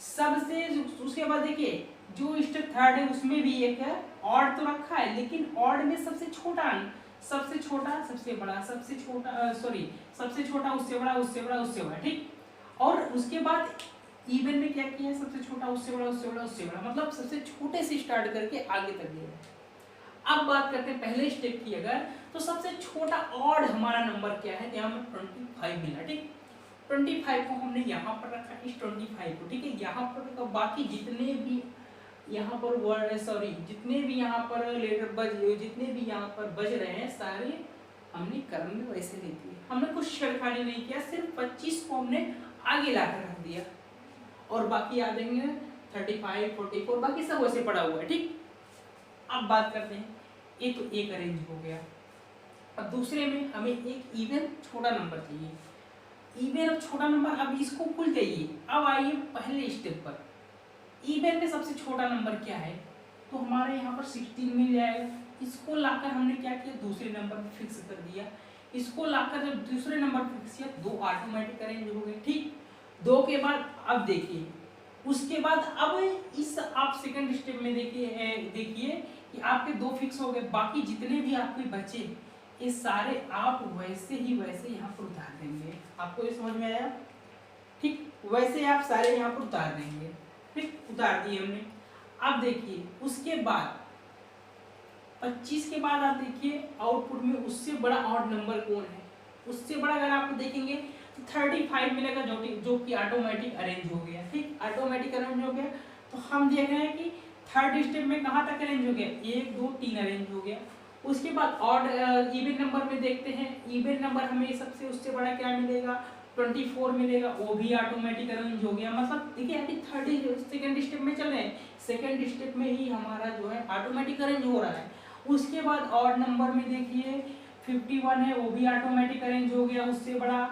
A: सबसे उसके बाद देखिए जो स्टेप थर्ड है उसमें भी एक है ऑड तो रखा है, लेकिन ऑड में सबसे छोटा अंक, सबसे छोटा सबसे बड़ा, सबसे छोटा सॉरी सबसे छोटा उससे बड़ा, उससे बड़ा उससे बड़ा। ठीक, और उसके बाद इवन में क्या किया है, सबसे छोटा उससे बड़ा उससे बड़ा उससे बड़ा, मतलब सबसे छोटे से स्टार्ट करके आगे तक गया। अब बात करते हैं पहले स्टेप की, अगर तो सबसे छोटा ऑड हमारा नंबर क्या है, यहाँ पर 25 मिला। ठीक, 25 को हमने यहाँ पर रखा, इस 25 को। ठीक है, यहाँ पर रखा, बाकी जितने भी यहाँ पर वर्ड सॉरी जितने भी यहाँ पर लेटर जितने भी यहाँ पर बज रहे हैं सारे हमने क्रम में वैसे लिख दिए, हमने कुछ छेड़खानी नहीं किया, सिर्फ 25 को हमने आगे लाकर रख दिया और बाकी आ जाएंगे 35 44, बाकी सब वैसे पड़ा हुआ है। ठीक, अब बात करते हैं, ये तो एक अरेंज हो गया। अब दूसरे में हमें एक इवन छोटा नंबर चाहिए, इवन और छोटा नंबर, अब इसको फुल चाहिए। अब आइए पहले स्टेप पर, इवन में सबसे छोटा नंबर क्या है, तो हमारे यहाँ पर 16 मिल जाएगा। इसको लाकर हमने क्या किया, दूसरे नंबर पर फिक्स कर दिया। इसको लाकर जब दूसरे नंबर पर फिक्स किया, दो ऑटोमेटिक अरेंज हो गए। ठीक, दो के बाद अब देखिए उसके बाद अब इस आप सेकंड स्टेप में देखिए कि आपके दो फिक्स हो गए, बाकी जितने भी आपके बचे ये सारे आप वैसे ही वैसे यहाँ पर उतार देंगे। आपको ये समझ में आया? ठीक, वैसे आप सारे यहाँ पर उतार देंगे। ठीक, उतार दिए हमने। अब देखिए उसके बाद 25 के बाद आप देखिए आउटपुट में उससे बड़ा ऑड नंबर कौन है, उससे बड़ा अगर आप देखेंगे तो 35 मिलेगा, जो कि ऑटोमेटिक अरेंज हो गया। ठीक, ऑटोमेटिक अरेंज हो गया। तो हम देख रहे हैं कि थर्ड स्टेप में कहाँ तक अरेंज हो गया, 1 2 3 अरेंज हो गया। उसके बाद ऑड इवन नंबर में देखते हैं, इवन नंबर हमें सबसे उससे बड़ा क्या मिलेगा, 24 मिलेगा, वो भी ऑटोमेटिक अरेंज हो गया। मतलब देखिए अभी थर्ड सेकंड स्टेप में चल रहे हैं, सेकंड स्टेप में ही हमारा जो है ऑटोमेटिक अरेंज हो रहा है। उसके बाद ऑड नंबर में देखिए 51 है, वो भी ऑटोमेटिक अरेंज हो गया उससे बड़ा।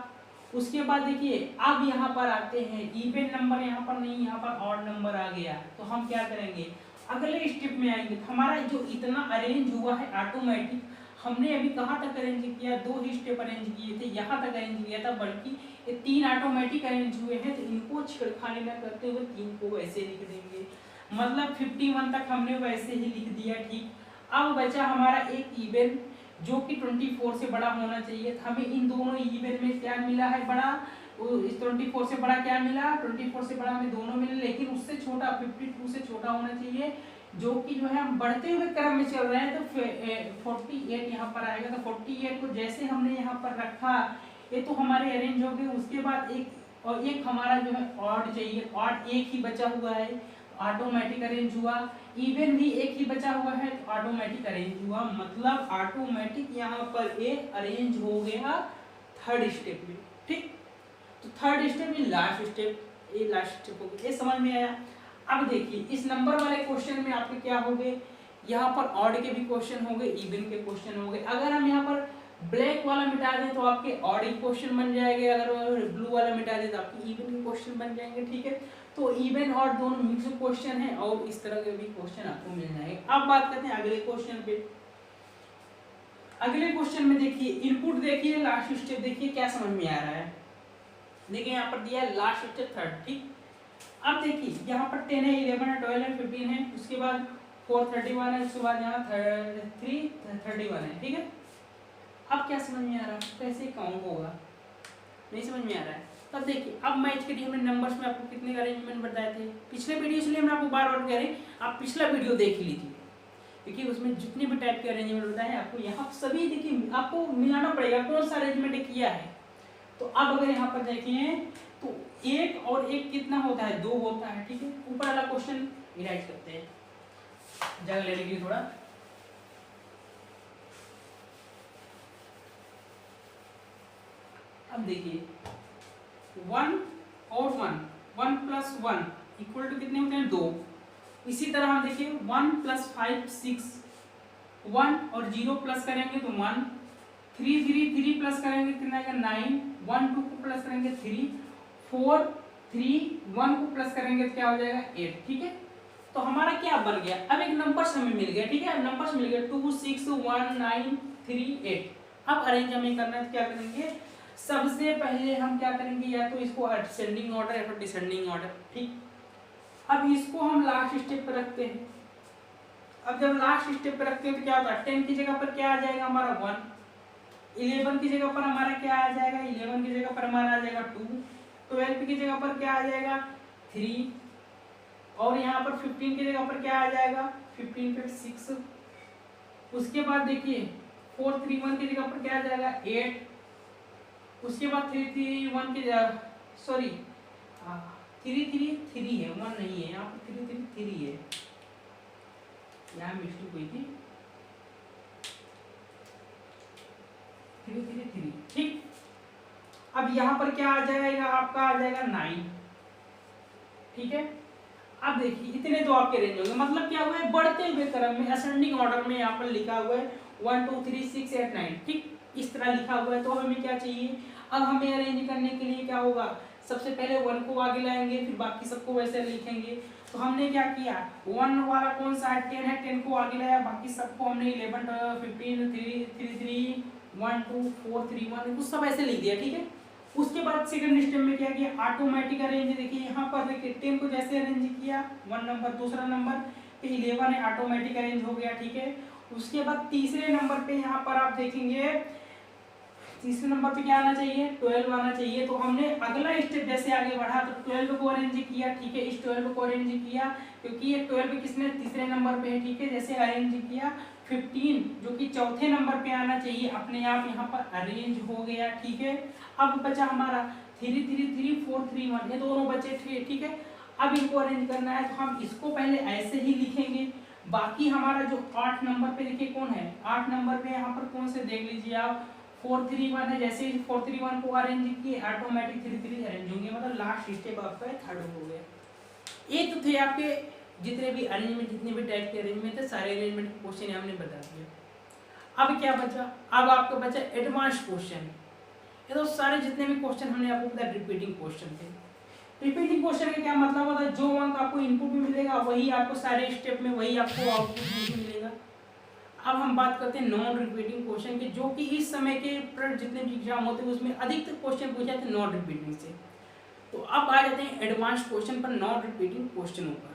A: उसके बाद देखिए अब यहाँ पर आते हैं इवन नंबर, यहाँ पर नहीं, यहाँ पर ऑड नंबर आ गया। तो हम क्या करेंगे, अगले स्टेप में आएंगे। तो हमारा जो इतना अरेंज हुआ है ऑटोमेटिक, हमने अभी कहाँ तक अरेंज किया, 2 स्टेप अरेंज किए थे, यहाँ तक अरेंज किया था, बल्कि ये 3 ऑटोमेटिक अरेंज हुए हैं। तो इनको छेड़खानी न करते हुए 3 को वैसे लिख देंगे, मतलब 51 तक हमने वैसे ही लिख दिया। ठीक, अब बचा हमारा एक इवन जो कि 24 से बड़ा होना चाहिए। हमें इन दोनों इवन में क्या मिला है बड़ा, इस 24 से बड़ा क्या मिला, 24 से बड़ा हमें दोनों मिले, लेकिन उससे छोटा 52 से छोटा होना चाहिए, जो कि जो है हम बढ़ते हुए क्रम में चल रहे हैं। तो 48 यहाँ पर आएगा। तो 48 को जैसे हमने यहाँ पर रखा, ये तो हमारे अरेंज हो गए। उसके बाद एक हमारा जो है ऑड चाहिए, ऑड एक ही बचा हुआ है, ऑटोमेटिक अरेंज हुआ। इवन भी एक ही बचा हुआ है, तो ऑटोमेटिक अरेंज हुआ, मतलब ऑटोमेटिक यहाँ पर ए अरेंज हो गया थर्ड स्टेप में। ठीक, तो थर्ड स्टेप ये लास्ट स्टेप, ये लास्ट स्टेप हो गया। ये समझ में आया? अब देखिए इस नंबर वाले क्वेश्चन में आपके क्या हो गए, यहाँ पर ऑड के भी क्वेश्चन हो गए, इवन के क्वेश्चन हो गए। अगर हम यहाँ पर ब्लैक वाला मिटा दें तो आपके ऑड के क्वेश्चन बन जाएंगे, अगर ब्लू वाला मिटा दें तो आपके इवन के क्वेश्चन बन जाएंगे। ठीक है, तो इवन और दोनों मिक्स क्वेश्चन है और इस तरह के भी क्वेश्चन आपको मिल जाएंगे। अब बात करते हैं अगले क्वेश्चन पे। अगले क्वेश्चन में देखिए इनपुट देखिए, लास्ट स्टेप देखिए क्या समझ में आ रहा है। देखिए यहाँ पर दिया है लास्ट स्टेप थर्ड। ठीक, अब देखिए यहाँ पर 10 है, 11 है, 12 है, 15 है, उसके बाद 4 31 है, उसके बाद यहाँ 3 31 है। ठीक है, अब क्या समझ में आ रहा है, कैसे काउंट होगा, नहीं समझ में आ रहा है। तो अब देखिए अब मैच करिए, हमने नंबर्स में आपको कितने अरेंजमेंट बताए थे पिछले वीडियो, इसलिए मैं आपको बार बार कह रहे हैं आप पिछला वीडियो देख लीजिए, क्योंकि उसमें जितने भी टाइप के अरेंजमेंट बताए हैं आपको यहाँ सभी देखिए आपको मिलाना पड़ेगा कौन सा अरेंजमेंट किया है। तो अब अगर यहाँ पर देखें तो एक और एक कितना होता है, 2 होता है, ठीक है। ऊपर वाला क्वेश्चन रिवाइज करते हैं जगह लेने के लिए थोड़ा। अब देखिए 1 और 1 प्लस 1 इक्वल टू कितने होते हैं, 2। इसी तरह हम देखिए 1 प्लस 5 6, 1 और 0 प्लस करेंगे तो 1, 3 प्लस करेंगे कितना आएगा 9, 1 2 को प्लस करेंगे 3, 4 3 1 को प्लस करेंगे तो क्या हो जाएगा 8, ठीक है। तो हमारा क्या बन गया, अब एक नंबर्स हमें मिल गया, ठीक है। नंबर्स मिल गया 2 6 1 9 3 8। अब अरेंज हमें करना है तो क्या करेंगे, सबसे पहले हम क्या करेंगे, या तो इसको असेंडिंग ऑर्डर या फिर डिसेंडिंग ऑर्डर, ठीक। अब इसको हम लास्ट स्टेप पर रखते हैं। अब जब लास्ट स्टेप पर रखते हैं तो क्या होता है, 10 की जगह पर क्या आ जाएगा हमारा 1, 11 की जगह पर हमारा क्या आ जाएगा, 11 की जगह पर हमारा आ जाएगा 2, 12 की जगह पर क्या आ जाएगा 3, और यहाँ पर 15 की जगह पर क्या आ जाएगा 15 पे 6। उसके बाद देखिए 4 3 1 की जगह पर क्या आ जाएगा 8। उसके बाद 3 3 1 की जगह सॉरी 3 3 3 है, 1 नहीं है, यहाँ पर 3 3 3 है, यहाँ मिस्टेक हुई थी, 3 3 3, ठीक। अब यहाँ पर क्या आ जाएगा आपका, आ जाएगा 9, ठीक है। अब देखिए इतने तो आपके रेंज होंगे, मतलब क्या हुआ है, बढ़ते हुए क्रम में असेंडिंग ऑर्डर में यहाँ पर लिखा हुआ है 1 2 3 6 8 9, ठीक, इस तरह लिखा हुआ है। तो हमें क्या चाहिए, अब हमें अरेंज करने के लिए क्या होगा, सबसे पहले 1 को आगे लाएंगे, फिर बाकी सबको वैसे लिखेंगे। तो हमने क्या किया, 1 वाला कौन सा है 10 है, 10 को आगे लाया, बाकी सबको हमने 11 15 3 3 3 1 2 4 3 1 कुछ सब ऐसे लिख दिया, ठीक है। उसके बाद सेकंड स्टेप में क्या किया, ऑटोमेटिक अरेंज, देखिए यहाँ पर देखिए 10 को जैसे अरेंज किया 1 नंबर, दूसरा नंबर पे 11 है, ऑटोमेटिक अरेंज हो गया, ठीक है। उसके बाद तीसरे नंबर पे यहाँ पर आप देखेंगे, तीसरे नंबर पे क्या आना चाहिए 12 आना चाहिए। तो हमने अगला स्टेप जैसे आगे बढ़ा तो 12 को अरेंज किया, ठीक है, इस 12 को अरेंज किया, क्योंकि ये 12 किसने तीसरे नंबर पे है, ठीक है, जैसे अरेंज किया। 15 जो कि चौथे नंबर पे आना चाहिए, अपने आप यहाँ पर अरेंज हो गया, ठीक है। अब बचा हमारा 3 3 3 4 3 1, ये दोनों बचे थे, ठीक है। अब इनको अरेंज करना है तो हम इसको पहले ऐसे ही लिखेंगे। बाकी हमारा जो 8 नंबर पे देखिए कौन है, 8 नंबर पे यहाँ पर कौन से देख लीजिए आप 4 3 1 है, जैसे 4 3 1 को अरेंज किए ऑटोमेटिक 3 3 अरेंज होंगे, मतलब लास्ट स्टेप आपका थर्ड हो गया। ये तो थे आपके जितने भी अरेंजमेंट, जितने भी टाइप के अरेंजमेंट है, सारे अरेंजमेंट के क्वेश्चन हमने बता दिया। अब क्या बचा, अब आपका बचा एडवांस क्वेश्चन। ये तो सारे जितने भी क्वेश्चन हमने आपको बताया रिपीटिंग क्वेश्चन थे। रिपीटिंग क्वेश्चन का क्या मतलब होता है, जो अंक आपको इनपुट में मिलेगा वही आपको सारे स्टेप में वही आपको आउटपुट में भी मिलेगा। अब हम बात करते हैं नॉन रिपीटिंग क्वेश्चन के, जो कि इस समय के जितने भी एग्जाम होते हैं उसमें अधिकतर क्वेश्चन पूछे जाते हैं नॉन रिपीटिंग से। तो अब आ जाते हैं एडवांस क्वेश्चन पर, नॉन रिपीटिंग क्वेश्चनों पर।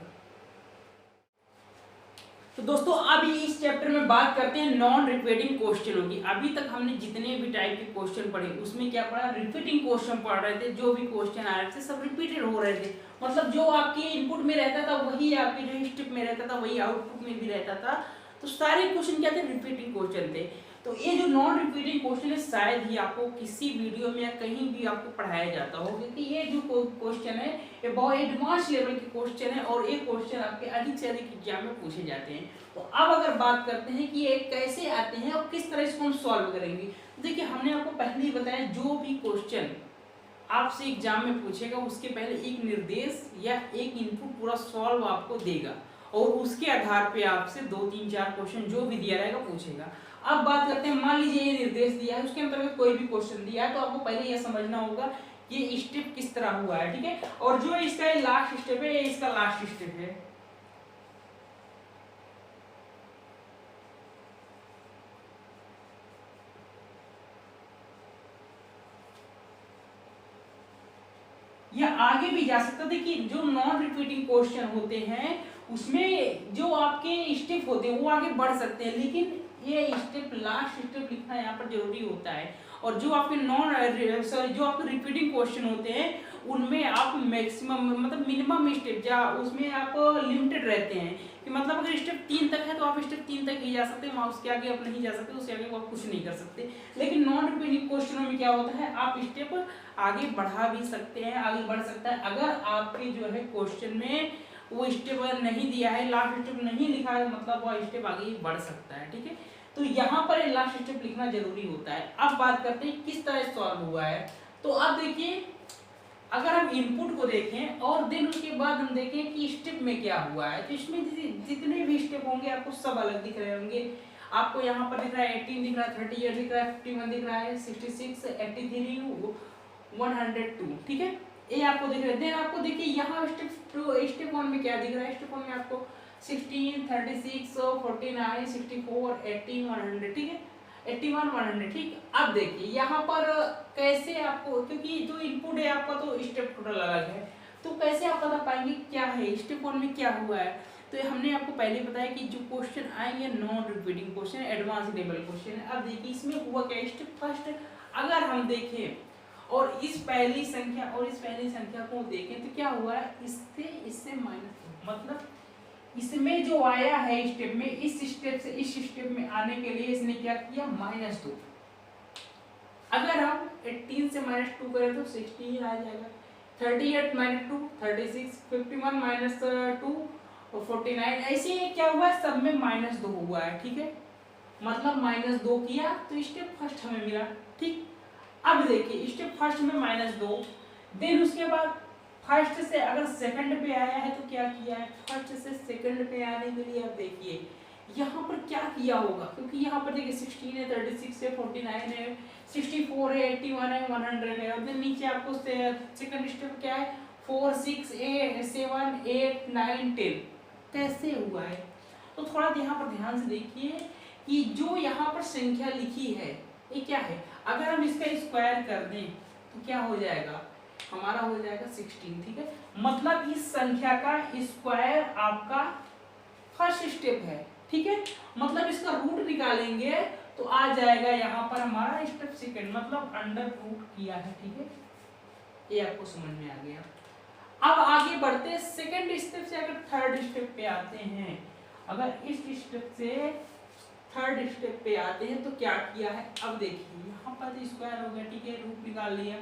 A: तो दोस्तों अभी इस चैप्टर में बात करते हैं नॉन रिपीटिंग क्वेश्चनों की। अभी तक हमने जितने भी टाइप के क्वेश्चन पढ़े उसमें क्या पढ़ा, रिपीटिंग क्वेश्चन पढ़ रहे थे। जो भी क्वेश्चन आ रहे थे सब रिपीटेड हो रहे थे, मतलब जो आपके इनपुट में रहता था वही आपके जो स्टेप में रहता था वही आउटपुट में भी रहता था। तो सारे क्वेश्चन क्या थे, रिपीटिंग क्वेश्चन थे। तो ये जो नॉन रिपीटिंग क्वेश्चन है शायद ही आपको किसी वीडियो में या कहीं भी आपको पढ़ाया जाता हो, क्योंकि ये जो क्वेश्चन है ये बहुत एडवांस लेवल के क्वेश्चन है और ये क्वेश्चन आपके अधिक से अधिक एग्जाम में पूछे जाते हैं। तो अब अगर बात करते हैं कि ये कैसे आते हैं और किस तरह इसको हम सॉल्व करेंगे, देखिए हमने आपको पहले ही बताया जो भी क्वेश्चन आपसे एग्जाम में पूछेगा उसके पहले एक निर्देश या एक इनपुट पूरा सॉल्व आपको देगा और उसके आधार पे आपसे 2 3 4 क्वेश्चन जो भी दिया रहेगा पूछेगा। अब बात करते हैं, मान लीजिए ये निर्देश दिया है, उसके अंतर्गत कोई भी क्वेश्चन दिया है तो आपको पहले यह समझना होगा ये स्टेप किस तरह हुआ है, ठीक है। और जो इसका लास्ट स्टेप है ये इसका लास्ट स्टेप है। या आगे भी जा सकता है। देखिए जो नॉन रिपीटिंग क्वेश्चन होते हैं उसमें जो आपके स्टेप होते हैं वो आगे बढ़ सकते हैं, लेकिन ये स्टेप लास्ट स्टेप लिखना यहाँ पर जरूरी होता है। और जो आपके जो आपके रिपीटिंग क्वेश्चन होते हैं उनमें आप मैक्सिमम मतलब मिनिमम स्टेप जा उसमें आप लिमिटेड रहते हैं कि मतलब अगर स्टेप 3 तक है तो आप स्टेप 3 तक ही जा सकते हैं, वहाँ उसके आगे आप नहीं जा सकते, उसके आगे आप कुछ नहीं कर सकते। लेकिन नॉन रिपीटिंग क्वेश्चनों में क्या होता है, आप स्टेप आगे बढ़ा भी सकते हैं, आगे बढ़ सकता है। अगर आपके जो है क्वेश्चन में वो स्टेप नहीं दिया है, लास्ट स्टेप नहीं लिखा है, मतलब वो स्टेप आगे बढ़ सकता है। ठीक है, तो यहाँ पर लास्ट स्टेप लिखना जरूरी होता है। अब बात करते हैं किस तरह सॉल्व हुआ है। तो अब देखिए, अगर हम इनपुट को देखें और देन उसके बाद हम देखें कि स्टेप में क्या हुआ है, तो इसमें जितने भी स्टेप होंगे आपको सब अलग दिख रहे होंगे। आपको यहाँ पर दिख रहा है 18 दिख रहा है, 38 दिख रहा है, 51 दिख रहा है, 66, 83, 102। ठीक है, ये आपको दिख रहा है। देन आपको देखिए यहाँ स्टेप 1 में क्या दिख रहा है, स्टेप 1 में आपको 16, 36, 49, 64, 18, 100। ठीक है, 81, 100। ठीक, अब देखिए यहाँ पर कैसे आपको, क्योंकि जो इनपुट है आपका तो स्टेप टोटल अलग है, तो कैसे आप बता पाएंगे क्या है स्टेप 1 में क्या हुआ है। तो हमने आपको पहले बताया कि जो क्वेश्चन आएंगे non repeating question, advance level question है। अब देखिए इसमें हुआ क्या, स्टेप फर्स्ट अगर हम देखें और इस पहली संख्या और इस पहली संख्या को देखें तो क्या हुआ है, इससे माइनस, मतलब इसमें जो आया है स्टेप में, इस स्टेप से इस स्टेप में आने के लिए इसने क्या किया, -2। अगर हम 18 से -2 करें तो 16 आ जाएगा, 38 -2 36, 51 -2 49। ऐसे क्या हुआ है, सब में -2 हुआ है। ठीक है, मतलब -2 किया तो स्टेप फर्स्ट हमें मिला। ठीक, अब देखिए स्टेप फर्स्ट में -2, देन उसके बाद फर्स्ट से अगर सेकंड पे आया है तो क्या किया है, फर्स्ट से सेकंड पे आने के लिए अब देखिए यहाँ पर क्या किया होगा, क्योंकि यहाँ पर देखिए 16 है, 36 है, 49 है, 64 है, 81 है, 100 है। अब नीचे आपको सेकंड स्टेप क्या है, 4, 6, 8, 7, 8, 9, 10 कैसे हुआ है। तो थोड़ा यहाँ पर ध्यान से देखिए कि जो यहाँ पर संख्या लिखी है ये क्या है। अगर हम इसका स्क्वायर कर दें तो क्या हो जाएगा, हमारा हो जाएगा 16। ठीक है, मतलब इस संख्या का स्क्वायर आपका फर्स्ट स्टेप है। ठीक है, मतलब इसका रूट निकालेंगे तो आ जाएगा यहाँ पर हमारा स्टेप सेकंड, मतलब अंडर रूट किया है। ठीक है, ये आपको समझ में आ गया। अब आगे बढ़ते सेकंड स्टेप से अगर थर्ड स्टेप पे आते हैं, अगर इस स्टेप से थर्ड स्टेप पे आते हैं तो क्या किया है, अब देखिए यहाँ पर स्क्वायर हो गया। ठीक है, रूट निकाल लिया।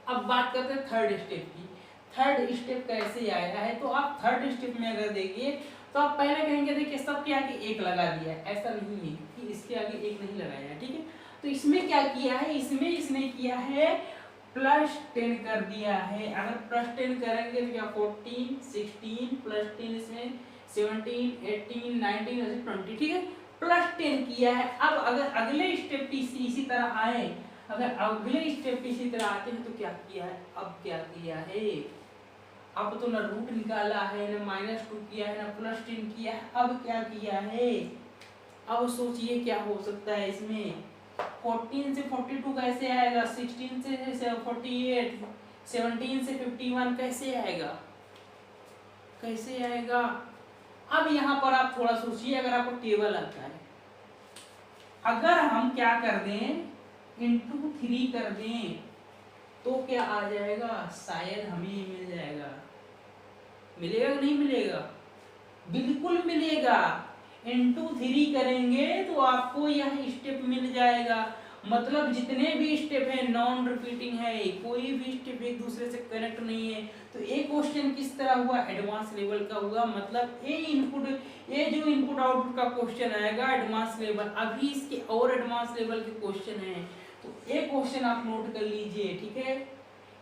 A: अब बात करते हैं थर्ड स्टेप की। थर्ड स्टेप कैसे आया है, तो आप थर्ड स्टेप में अगर देखिए तो आप पहले कहेंगे देखिए सबके आगे 1 लगा दिया है, ऐसा नहीं है कि इसके आगे 1 नहीं लगाया है। ठीक है, तो इसमें क्या किया है, इसमें इसने किया है +10 कर दिया है। अगर +10 करेंगे तो क्या 14, 16 +10 इसमें 17, 18, 19 और 20। ठीक है, +10 किया है। अब अगर अगले स्टेप इसी तरह आए, अगर अगले स्टेप इसी तरह आते हैं तो क्या किया है, अब क्या किया है, अब तो ना रूट निकाला है, ना -2 किया है, ना +10 किया है, अब क्या किया है। अब सोचिए क्या हो सकता है इसमें, 14 से 42 कैसे आएगा, 16 से 48, 17 से 51 कैसे आएगा, कैसे आएगा। अब यहाँ पर आप थोड़ा सोचिए, अगर आपको टेबल आता है, अगर हम क्या कर दें × 3 कर दें तो क्या आ जाएगा, शायद हमें मिल जाएगा। मिलेगा कि नहीं मिलेगा, बिल्कुल मिलेगा। × 3 करेंगे तो आपको यह स्टेप मिल जाएगा। मतलब जितने भी स्टेप है नॉन रिपीटिंग है, कोई भी स्टेप एक दूसरे से कनेक्ट नहीं है। तो ये क्वेश्चन किस तरह हुआ, एडवांस लेवल का हुआ। मतलब ये जो इनपुट आउटपुट का क्वेश्चन आएगा एडवांस लेवल। अभी इसके और एडवांस लेवल के क्वेश्चन हैं, तो ये क्वेश्चन आप नोट कर लीजिए। ठीक है,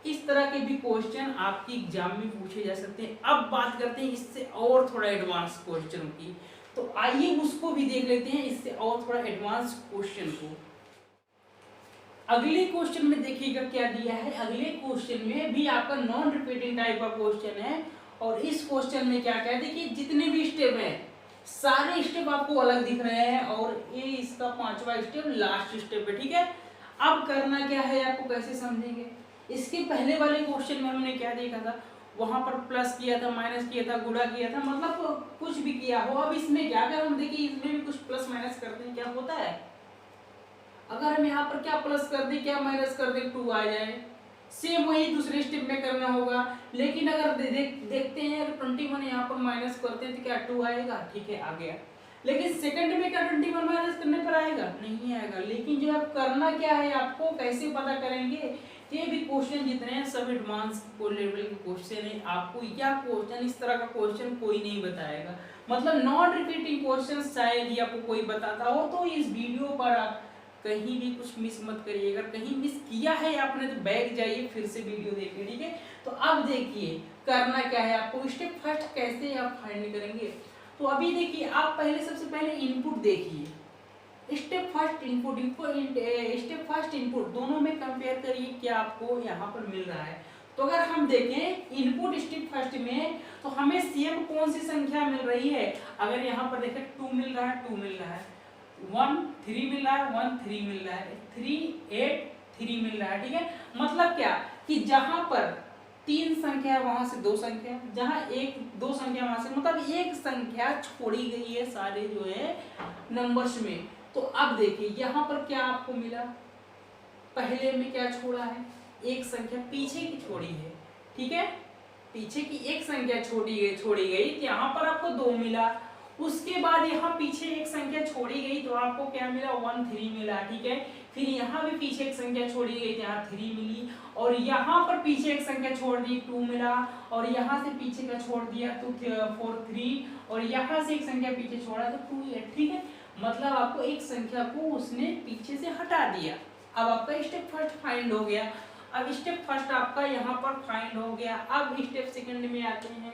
A: इस तरह के भी क्वेश्चन आपकी एग्जाम में पूछे जा सकते हैं। अब बात करते हैं इससे और थोड़ा एडवांस क्वेश्चन की, तो आइए उसको भी देख लेते हैं, इससे और थोड़ा एडवांस क्वेश्चन को। अगले क्वेश्चन में देखिएगा क्या दिया है। अगले क्वेश्चन में भी आपका नॉन रिपीटिंग टाइप का क्वेश्चन है, और इस क्वेश्चन में क्या क्या देखिए, जितने भी स्टेप हैं सारे स्टेप आपको अलग दिख रहे हैं, और ये इसका 5वां स्टेप लास्ट स्टेप है। ठीक है, अब करना क्या है, आपको कैसे समझेंगे। इसके पहले वाले क्वेश्चन में हमने क्या देखा था, वहां पर प्लस किया था, माइनस किया था, गुणा किया था, मतलब कुछ भी किया हो। अब इसमें क्या, अगर हम देखिए इसमें भी कुछ प्लस माइनस करते हैं क्या होता है, अगर हम यहाँ पर क्या प्लस कर दे क्या माइनस कर दे 2 आ जाए। सेम वही दूसरे स्टेप में करना होगा। लेकिन अगर देखते हैं अगर 21 यहाँ पर माइनस करते हैं तो क्या 2 आएगा, ठीक है आ गया। लेकिन सेकंड में क्या 21 माइनस करने पर आएगा, नहीं आएगा। लेकिन जो आप करना क्या है, आपको कैसे पता करेंगे, ये भी क्वेश्चन जितने हैं सब एडवांस लेवल के क्वेश्चन है। आपको यह क्वेश्चन, इस तरह का क्वेश्चन कोई नहीं बताएगा, मतलब नॉन रिपीटिंग क्वेश्चन शायद ही आपको कोई बताता हो। तो इस वीडियो पर आप कहीं भी कुछ मिस मत करिए। अगर कहीं मिस किया है आपने तो बैक जाइए, फिर से वीडियो देखिए, ठीक है। तो अब देखिए करना क्या है आपको, स्टेप फर्स्ट कैसे आप फाइंड करेंगे। तो अभी देखिए आप पहले, सबसे पहले इनपुट देखिए, step first input, step first input दोनों में कंपेयर करिए क्या आपको यहाँ पर मिल रहा है। तो अगर हम देखें इनपुट स्टेप फर्स्ट में, तो हमें सेम कौन सी संख्या मिल रही है। अगर यहाँ पर देखें 2 मिल रहा है, 2 मिल रहा है, 1 3 मिल रहा है, 1 3 मिल रहा है, 3 8 3 मिल रहा है, ठीक है। मतलब क्या कि जहां पर 3 संख्या वहां से 2 संख्या, जहां 1 2 संख्या वहां से, मतलब एक संख्या छोड़ी गई है सारे जो है नंबर्स में। तो अब देखिए यहाँ पर क्या आपको मिला, पहले में क्या छोड़ा है, एक संख्या पीछे की छोड़ी है, ठीक है। पीछे की एक संख्या छोड़ी गई तो यहाँ पर आपको 2 मिला। उसके बाद यहाँ पीछे एक संख्या छोड़ी गई तो आपको क्या मिला, 1 3 मिला, ठीक है। फिर यहाँ भी पीछे एक संख्या छोड़ी गई तो यहाँ 3 मिली, और यहाँ पर पीछे एक संख्या छोड़ दी 2 मिला, और यहाँ से पीछे का छोड़ दिया तो 4 3, और यहाँ से एक संख्या पीछे छोड़ा तो 2 8, ठीक है। मतलब आपको एक संख्या को उसने पीछे से हटा दिया। अब आपका स्टेप फर्स्ट फाइंड हो गया। अब स्टेप फर्स्ट आपका यहाँ पर फाइंड हो गया। अब स्टेप सेकंड में आते हैं,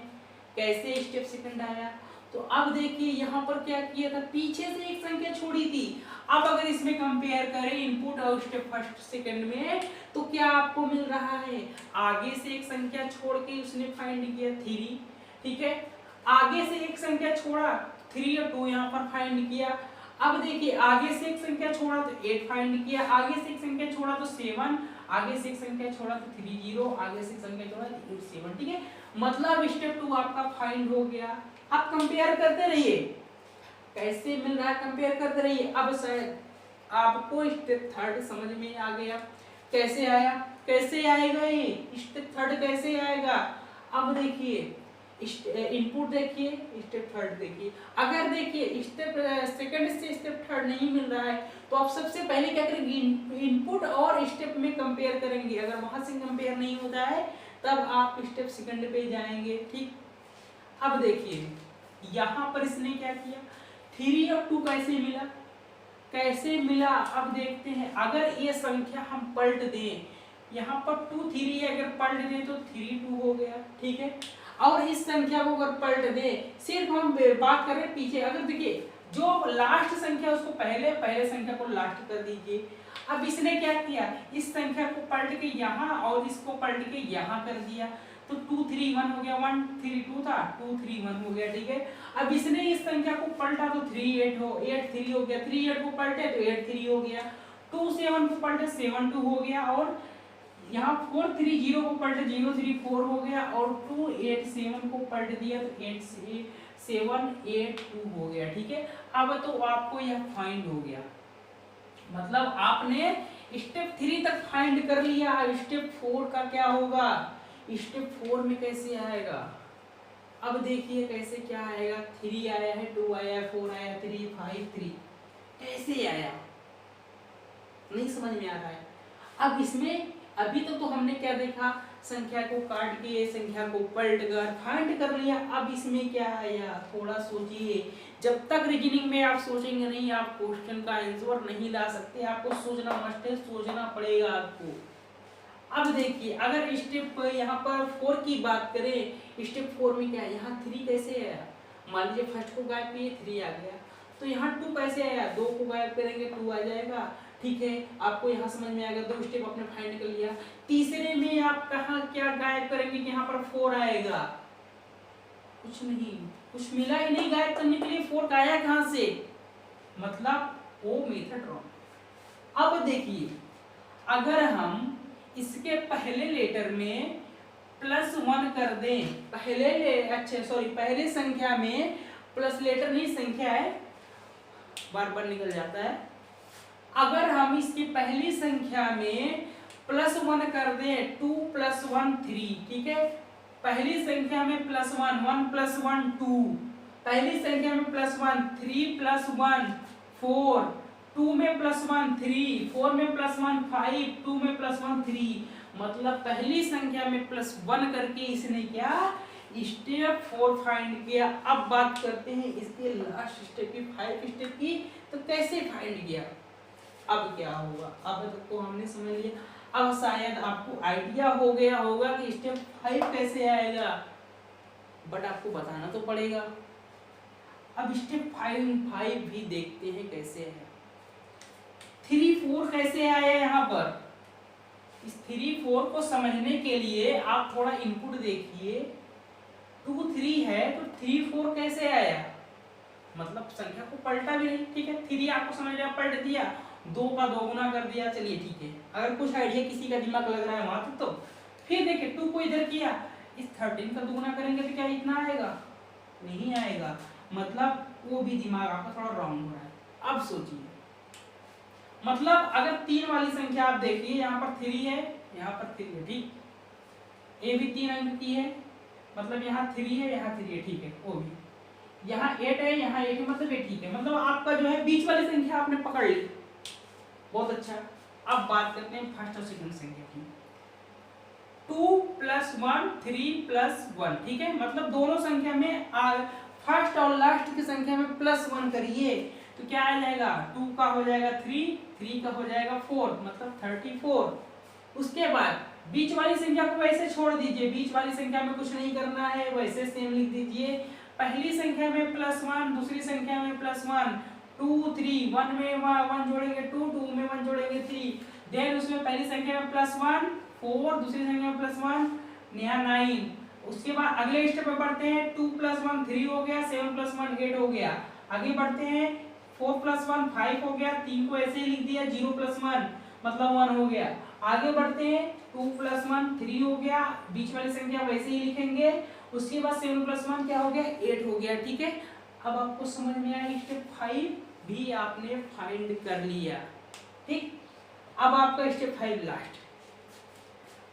A: कैसे स्टेप सेकंड आया। तो अब देखिए यहाँ पर क्या किया था, पीछे से एक संख्या छोड़ी थी। अब अगर इसमें कंपेयर करें इनपुट और स्टेप फर्स्ट सेकंड में, तो क्या आपको मिल रहा है, आगे से एक संख्या छोड़ के उसने फाइंड किया 3, ठीक है। आगे से एक संख्या छोड़ा 3 और 2 यहाँ पर फाइंड किया। अब देखिए आगे से एक संख्या छोड़ा तो 8 फाइंड किया, आगे से एक संख्या छोड़ा तो 7, आगे से एक संख्या छोड़ा तो 3 0, आगे से एक संख्या छोड़ा तो 8 7, ठीक है। मतलब स्टेप 2 आपका फाइंड हो गया। आप कंपेयर करते रहिए, कैसे मिल रहा है कंपेयर करते रहिए। अब शायद आपको स्टेप थर्ड समझ में आ गया, कैसे आया, कैसे आएगा ये स्टेप थर्ड कैसे आएगा। अब देखिए इनपुट देखिए, स्टेप थर्ड देखिए। अगर देखिए स्टेप सेकंड से स्टेप थर्ड नहीं मिल रहा है तो आप सबसे पहले क्या करेंगे, इनपुट और स्टेप में कंपेयर करेंगे। अगर वहां से कंपेयर नहीं होता है तब आप स्टेप सेकंड पे जाएंगे, ठीक। अब देखिए यहाँ पर इसने क्या किया, 3 और 2 कैसे मिला, कैसे मिला अब देखते हैं। अगर ये संख्या हम पलट दें, यहाँ पर 2 3 अगर पलट दें तो 3 2 हो गया, ठीक है। और इस संख्या को अगर पलट दें, सिर्फ हम बात करें पीछे, अगर देखिए जो लास्ट संख्या उसको पहले संख्या को लास्ट कर दीजिए। अब इसने क्या किया, इस संख्या को पलट के यहाँ और इसको पलट के यहाँ कर दिया, तो 2 3 1 हो गया, 1 3 2 था, 2 3 1 हो गया, ठीक है। अब इसने इस संख्या को पलटा तो 3 8 3 हो गया, 3 8 को पलटे तो 8 3 हो गया, 2 7 को पलटे 7 2 हो गया, और यहाँ 4 3 0 को पलटे 0 3 4 हो गया, और 2 8 7 को पलट दिया तो 8 7 8 2 हो गया, ठीक है। अब तो आपको यह फाइंड हो गया, मतलब आपने स्टेप 3 तक फाइंड कर लिया। स्टेप 4 का क्या होगा, स्टेप 4 में कैसे आएगा। अब देखिए कैसे क्या आएगा, 3 आया है, 2 आया है, 4 आया, 3 5 3, कैसे आया नहीं समझ में आ रहा है। अब इसमें अभी तो हमने क्या देखा, संख्या को काट के संख्या को पलट कर फाइंड कर लिया। अब इसमें क्या आया, थोड़ा सोचिए। जब तक रीजनिंग में आप सोचेंगे नहीं, आप क्वेश्चन का आंसर नहीं ला सकते। आपको सोचना मस्ट है, सोचना पड़ेगा आपको। अब देखिए अगर स्टेप यहाँ पर 4 की बात करें, स्टेप 4 में क्या है, यहाँ 3 कैसे आया, मान लीजिए फर्स्ट को गायब किए 3 आ गया, तो यहाँ 2 कैसे आया, 2 को गायब करेंगे 2 आ जाएगा, ठीक है। आपको यहाँ समझ में आएगा, 2 स्टेप आपने फाइंड कर लिया। तीसरे में आप कहाँ क्या गायब करेंगे कि यहाँ पर 4 आएगा, कुछ नहीं, कुछ मिला ही नहीं गायब करने के लिए, 4 आया कहाँ से, मतलब वो मेथड रॉन्ग। अब देखिए अगर हम इसके पहले लेटर में +1 कर दें, पहले संख्या में प्लस लेटर नहीं, संख्या है, बार बार निकल जाता है। अगर हम इसकी पहली संख्या में +1 कर दें, 2 + 1 3, ठीक है, पहली संख्या में +1, 1 + 1 2, पहली संख्या में +1, 3 + 1 4, 2 में +1 3, 4 में +1 5, 2 में +1 3, मतलब पहली संख्या में +1 करके इसने क्या स्टेप 4 फाइंड किया। अब बात करते हैं इसके लास्ट स्टेप की, 5 स्टेप की, तो कैसे फाइंड किया, अब क्या होगा। अब तक तो हमने समझ लिया, अब शायद आपको आइडिया हो गया होगा कि स्टेप 5 कैसे आएगा, बट आपको बताना तो पड़ेगा। अब स्टेप 5 भी देखते हैं कैसे है। 3 4 कैसे आया यहाँ पर, इस 3 4 को समझने के लिए आप थोड़ा इनपुट देखिए। 2 3 है तो 3 4 कैसे आया, मतलब संख्या को पलटा भी नहीं, ठीक है, 3 आपको समझ लिया, पलट दिया, 2 का 2 गुना कर दिया, चलिए ठीक है। अगर कुछ आइडिया किसी का दिमाग लग रहा है वहां तक, तो फिर देखिए 2 को इधर किया, इस 13 का 2 गुना करेंगे तो क्या इतना आएगा, नहीं आएगा, मतलब वो भी दिमाग आपका थोड़ा रॉन्ग हो रहा है। अब सोचिए, मतलब अगर 3 वाली संख्या आप देखिए, यहाँ पर 3 है, यहाँ पर 3 है, ठीक, ये भी 3 अंक की है, मतलब यहाँ 3 है, यहाँ 3 है, ठीक है, वो भी यहाँ 8 है, यहाँ 8 है, मतलब ये ठीक है, मतलब आपका जो है बीच वाली संख्या आपने पकड़ ली, बहुत अच्छा। अब बात करते हैं फर्स्ट और सेकंड संख्या की। 2 + 1 3 + 1, ठीक है, मतलब दोनों संख्या में फर्स्ट और लास्ट की संख्या में +1 करिए तो क्या आ जाएगा, 2 का हो जाएगा 3, 3 का हो जाएगा 4, मतलब 34। उसके बाद बीच वाली संख्या को वैसे छोड़ दीजिए, बीच वाली संख्या में कुछ नहीं करना है, वैसे सेम लिख दीजिए। पहली संख्या में +1, दूसरी संख्या में +1, 2 3, 1 में 1 जोड़ेंगे 2, 2 में 1 जोड़ेंगे 3, देन उसमें पहली संख्या में +1 4, दूसरी संख्या में +1 यहाँ 9। उसके बाद अगले स्टेप पे बढ़ते हैं, 2 + 1 3 हो गया, 7 + 1 8 हो गया। आगे बढ़ते हैं, 4 + 1 5 हो गया, 3 को ऐसे ही लिख दिया, 0 + 1 मतलब 1 हो गया। आगे बढ़ते हैं, 2 + 1 3 हो गया, बीच वाली संख्या वैसे ही लिखेंगे। उसके बाद 7 + 1 क्या हो गया, 8 हो गया, ठीक है। अब आपको समझ में आया, स्टेप 5 भी आपने फाइंड कर लिया, ठीक। अब आपका स्टेप 5 लास्ट।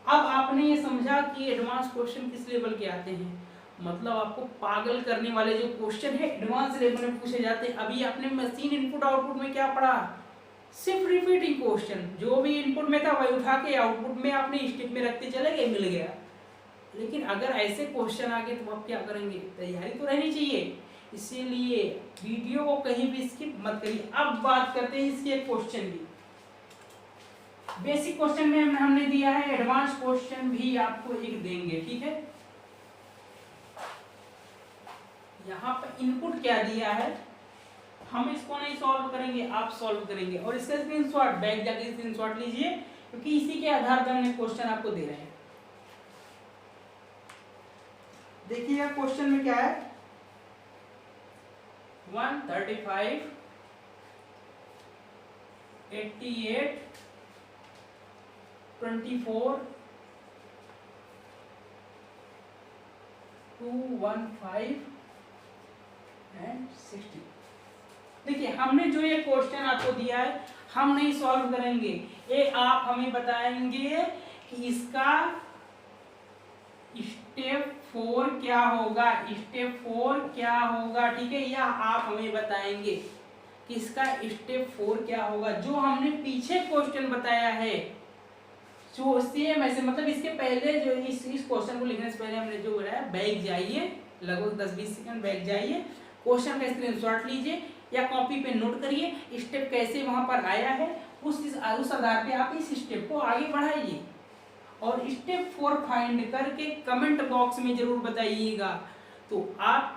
A: अब आपने ये समझा कि एडवांस क्वेश्चन किस लेवल के आते हैं, मतलब आपको पागल करने वाले जो क्वेश्चन है एडवांस लेवल में पूछे जाते हैं। अभी आपने मशीन इनपुट आउटपुट में क्या पढ़ा, सिर्फ रिपीटिंग क्वेश्चन, जो भी इनपुट में था वही उठा के आउटपुट में आपने स्टेप में रखते चले गए, मिल गया। लेकिन अगर ऐसे क्वेश्चन आ गए तो आप क्या करेंगे, तैयारी तो रहनी चाहिए, इसीलिए वीडियो को कहीं भी स्किप मत करिए। अब बात करते हैं इसके क्वेश्चन की। बेसिक क्वेश्चन में हमने दिया है, एडवांस क्वेश्चन भी आपको एक देंगे, ठीक है। यहाँ पर इनपुट क्या दिया है, हम इसको नहीं सॉल्व करेंगे, आप सॉल्व करेंगे, और इसका स्क्रीनशॉट बैक जाके स्क्रीनशॉट लीजिए, क्योंकि इसी के आधार पर हमने क्वेश्चन आपको दे रहे हैं। देखिएगा क्वेश्चन में क्या है, 135 88 24 215 एंड 60। देखिए हमने जो ये क्वेश्चन आपको दिया है हम नहीं सॉल्व करेंगे, ये आप हमें बताएंगे कि इसका स्टेप 4 क्या होगा, स्टेप 4 क्या होगा, ठीक है, या आप हमें बताएंगे कि इसका स्टेप 4 क्या होगा। जो हमने पीछे क्वेश्चन बताया है जो सेम ऐसे, मतलब इसके पहले जो इस क्वेश्चन को लिखने से पहले हमने जो बताया, बैक जाइए, लगभग 10-20 सेकंड बैक जाइए, क्वेश्चन का स्क्रीनशॉट लीजिए या कॉपी पे नोट करिए, स्टेप कैसे वहां पर आया है, उस आधार पे आप इस स्टेप को आगे बढ़ाइए और स्टेप 4 फाइंड करके कमेंट बॉक्स में जरूर बताइएगा। तो आप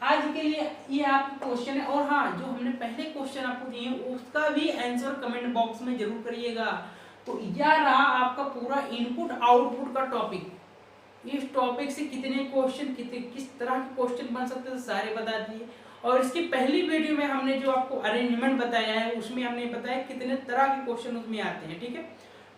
A: आज के लिए ये आपका क्वेश्चन है, और हाँ जो हमने पहले क्वेश्चन आपको दिए उसका भी आंसर कमेंट बॉक्स में जरूर करिएगा। तो यह रहा आपका पूरा इनपुट आउटपुट का टॉपिक। इस टॉपिक से कितने क्वेश्चन, किस तरह के क्वेश्चन बन सकते हैं सारे बता दिए, और इसकी पहली वीडियो में हमने जो आपको अरेंजमेंट बताया है उसमें हमने बताया कितने तरह के क्वेश्चन उसमें आते हैं, ठीक है।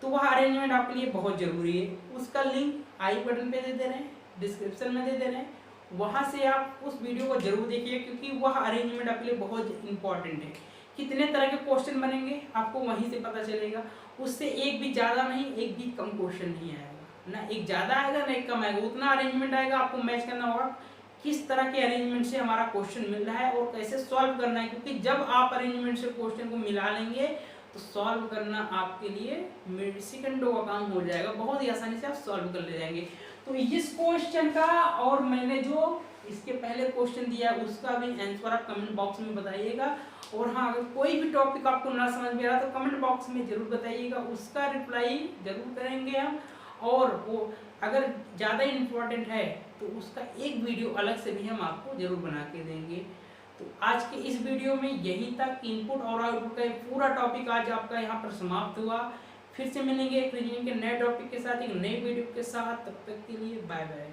A: तो वह अरेंजमेंट आपके लिए बहुत ज़रूरी है। उसका लिंक आई बटन पे दे रहे हैं, डिस्क्रिप्शन में दे रहे हैं, वहाँ से आप उस वीडियो को जरूर देखिए, क्योंकि वह अरेंजमेंट आपके लिए बहुत इंपॉर्टेंट है। कितने तरह के क्वेश्चन बनेंगे आपको वहीं से पता चलेगा। उससे एक भी ज़्यादा नहीं, एक भी कम क्वेश्चन नहीं आएगा, ना एक ज़्यादा आएगा ना एक कम आएगा, उतना अरेंजमेंट आएगा। आपको मैच करना होगा किस तरह के अरेंजमेंट से हमारा क्वेश्चन मिल रहा है और कैसे सॉल्व करना है, क्योंकि जब आप अरेंजमेंट से क्वेश्चन को मिला लेंगे तो सॉल्व करना आपके लिए सेकंडों का काम हो जाएगा, बहुत ही आसानी से आप सॉल्व कर ले जाएंगे। तो इस क्वेश्चन का और मैंने जो इसके पहले क्वेश्चन दिया है उसका भी आंसर आप कमेंट बॉक्स में बताइएगा। और हाँ, अगर कोई भी टॉपिक आपको ना समझ में आ रहा तो कमेंट बॉक्स में जरूर बताइएगा, उसका रिप्लाई जरूर करेंगे हम। और वो अगर ज़्यादा इम्पोर्टेंट है तो उसका एक वीडियो अलग से भी हम आपको जरूर बना के देंगे। तो आज के इस वीडियो में यहीं तक इनपुट और आउटपुट का पूरा टॉपिक आज आपका यहाँ पर समाप्त हुआ। फिर से मिलेंगे एक रीजनिंग के नए टॉपिक के साथ, एक नए वीडियो के साथ। तब तक के लिए बाय बाय।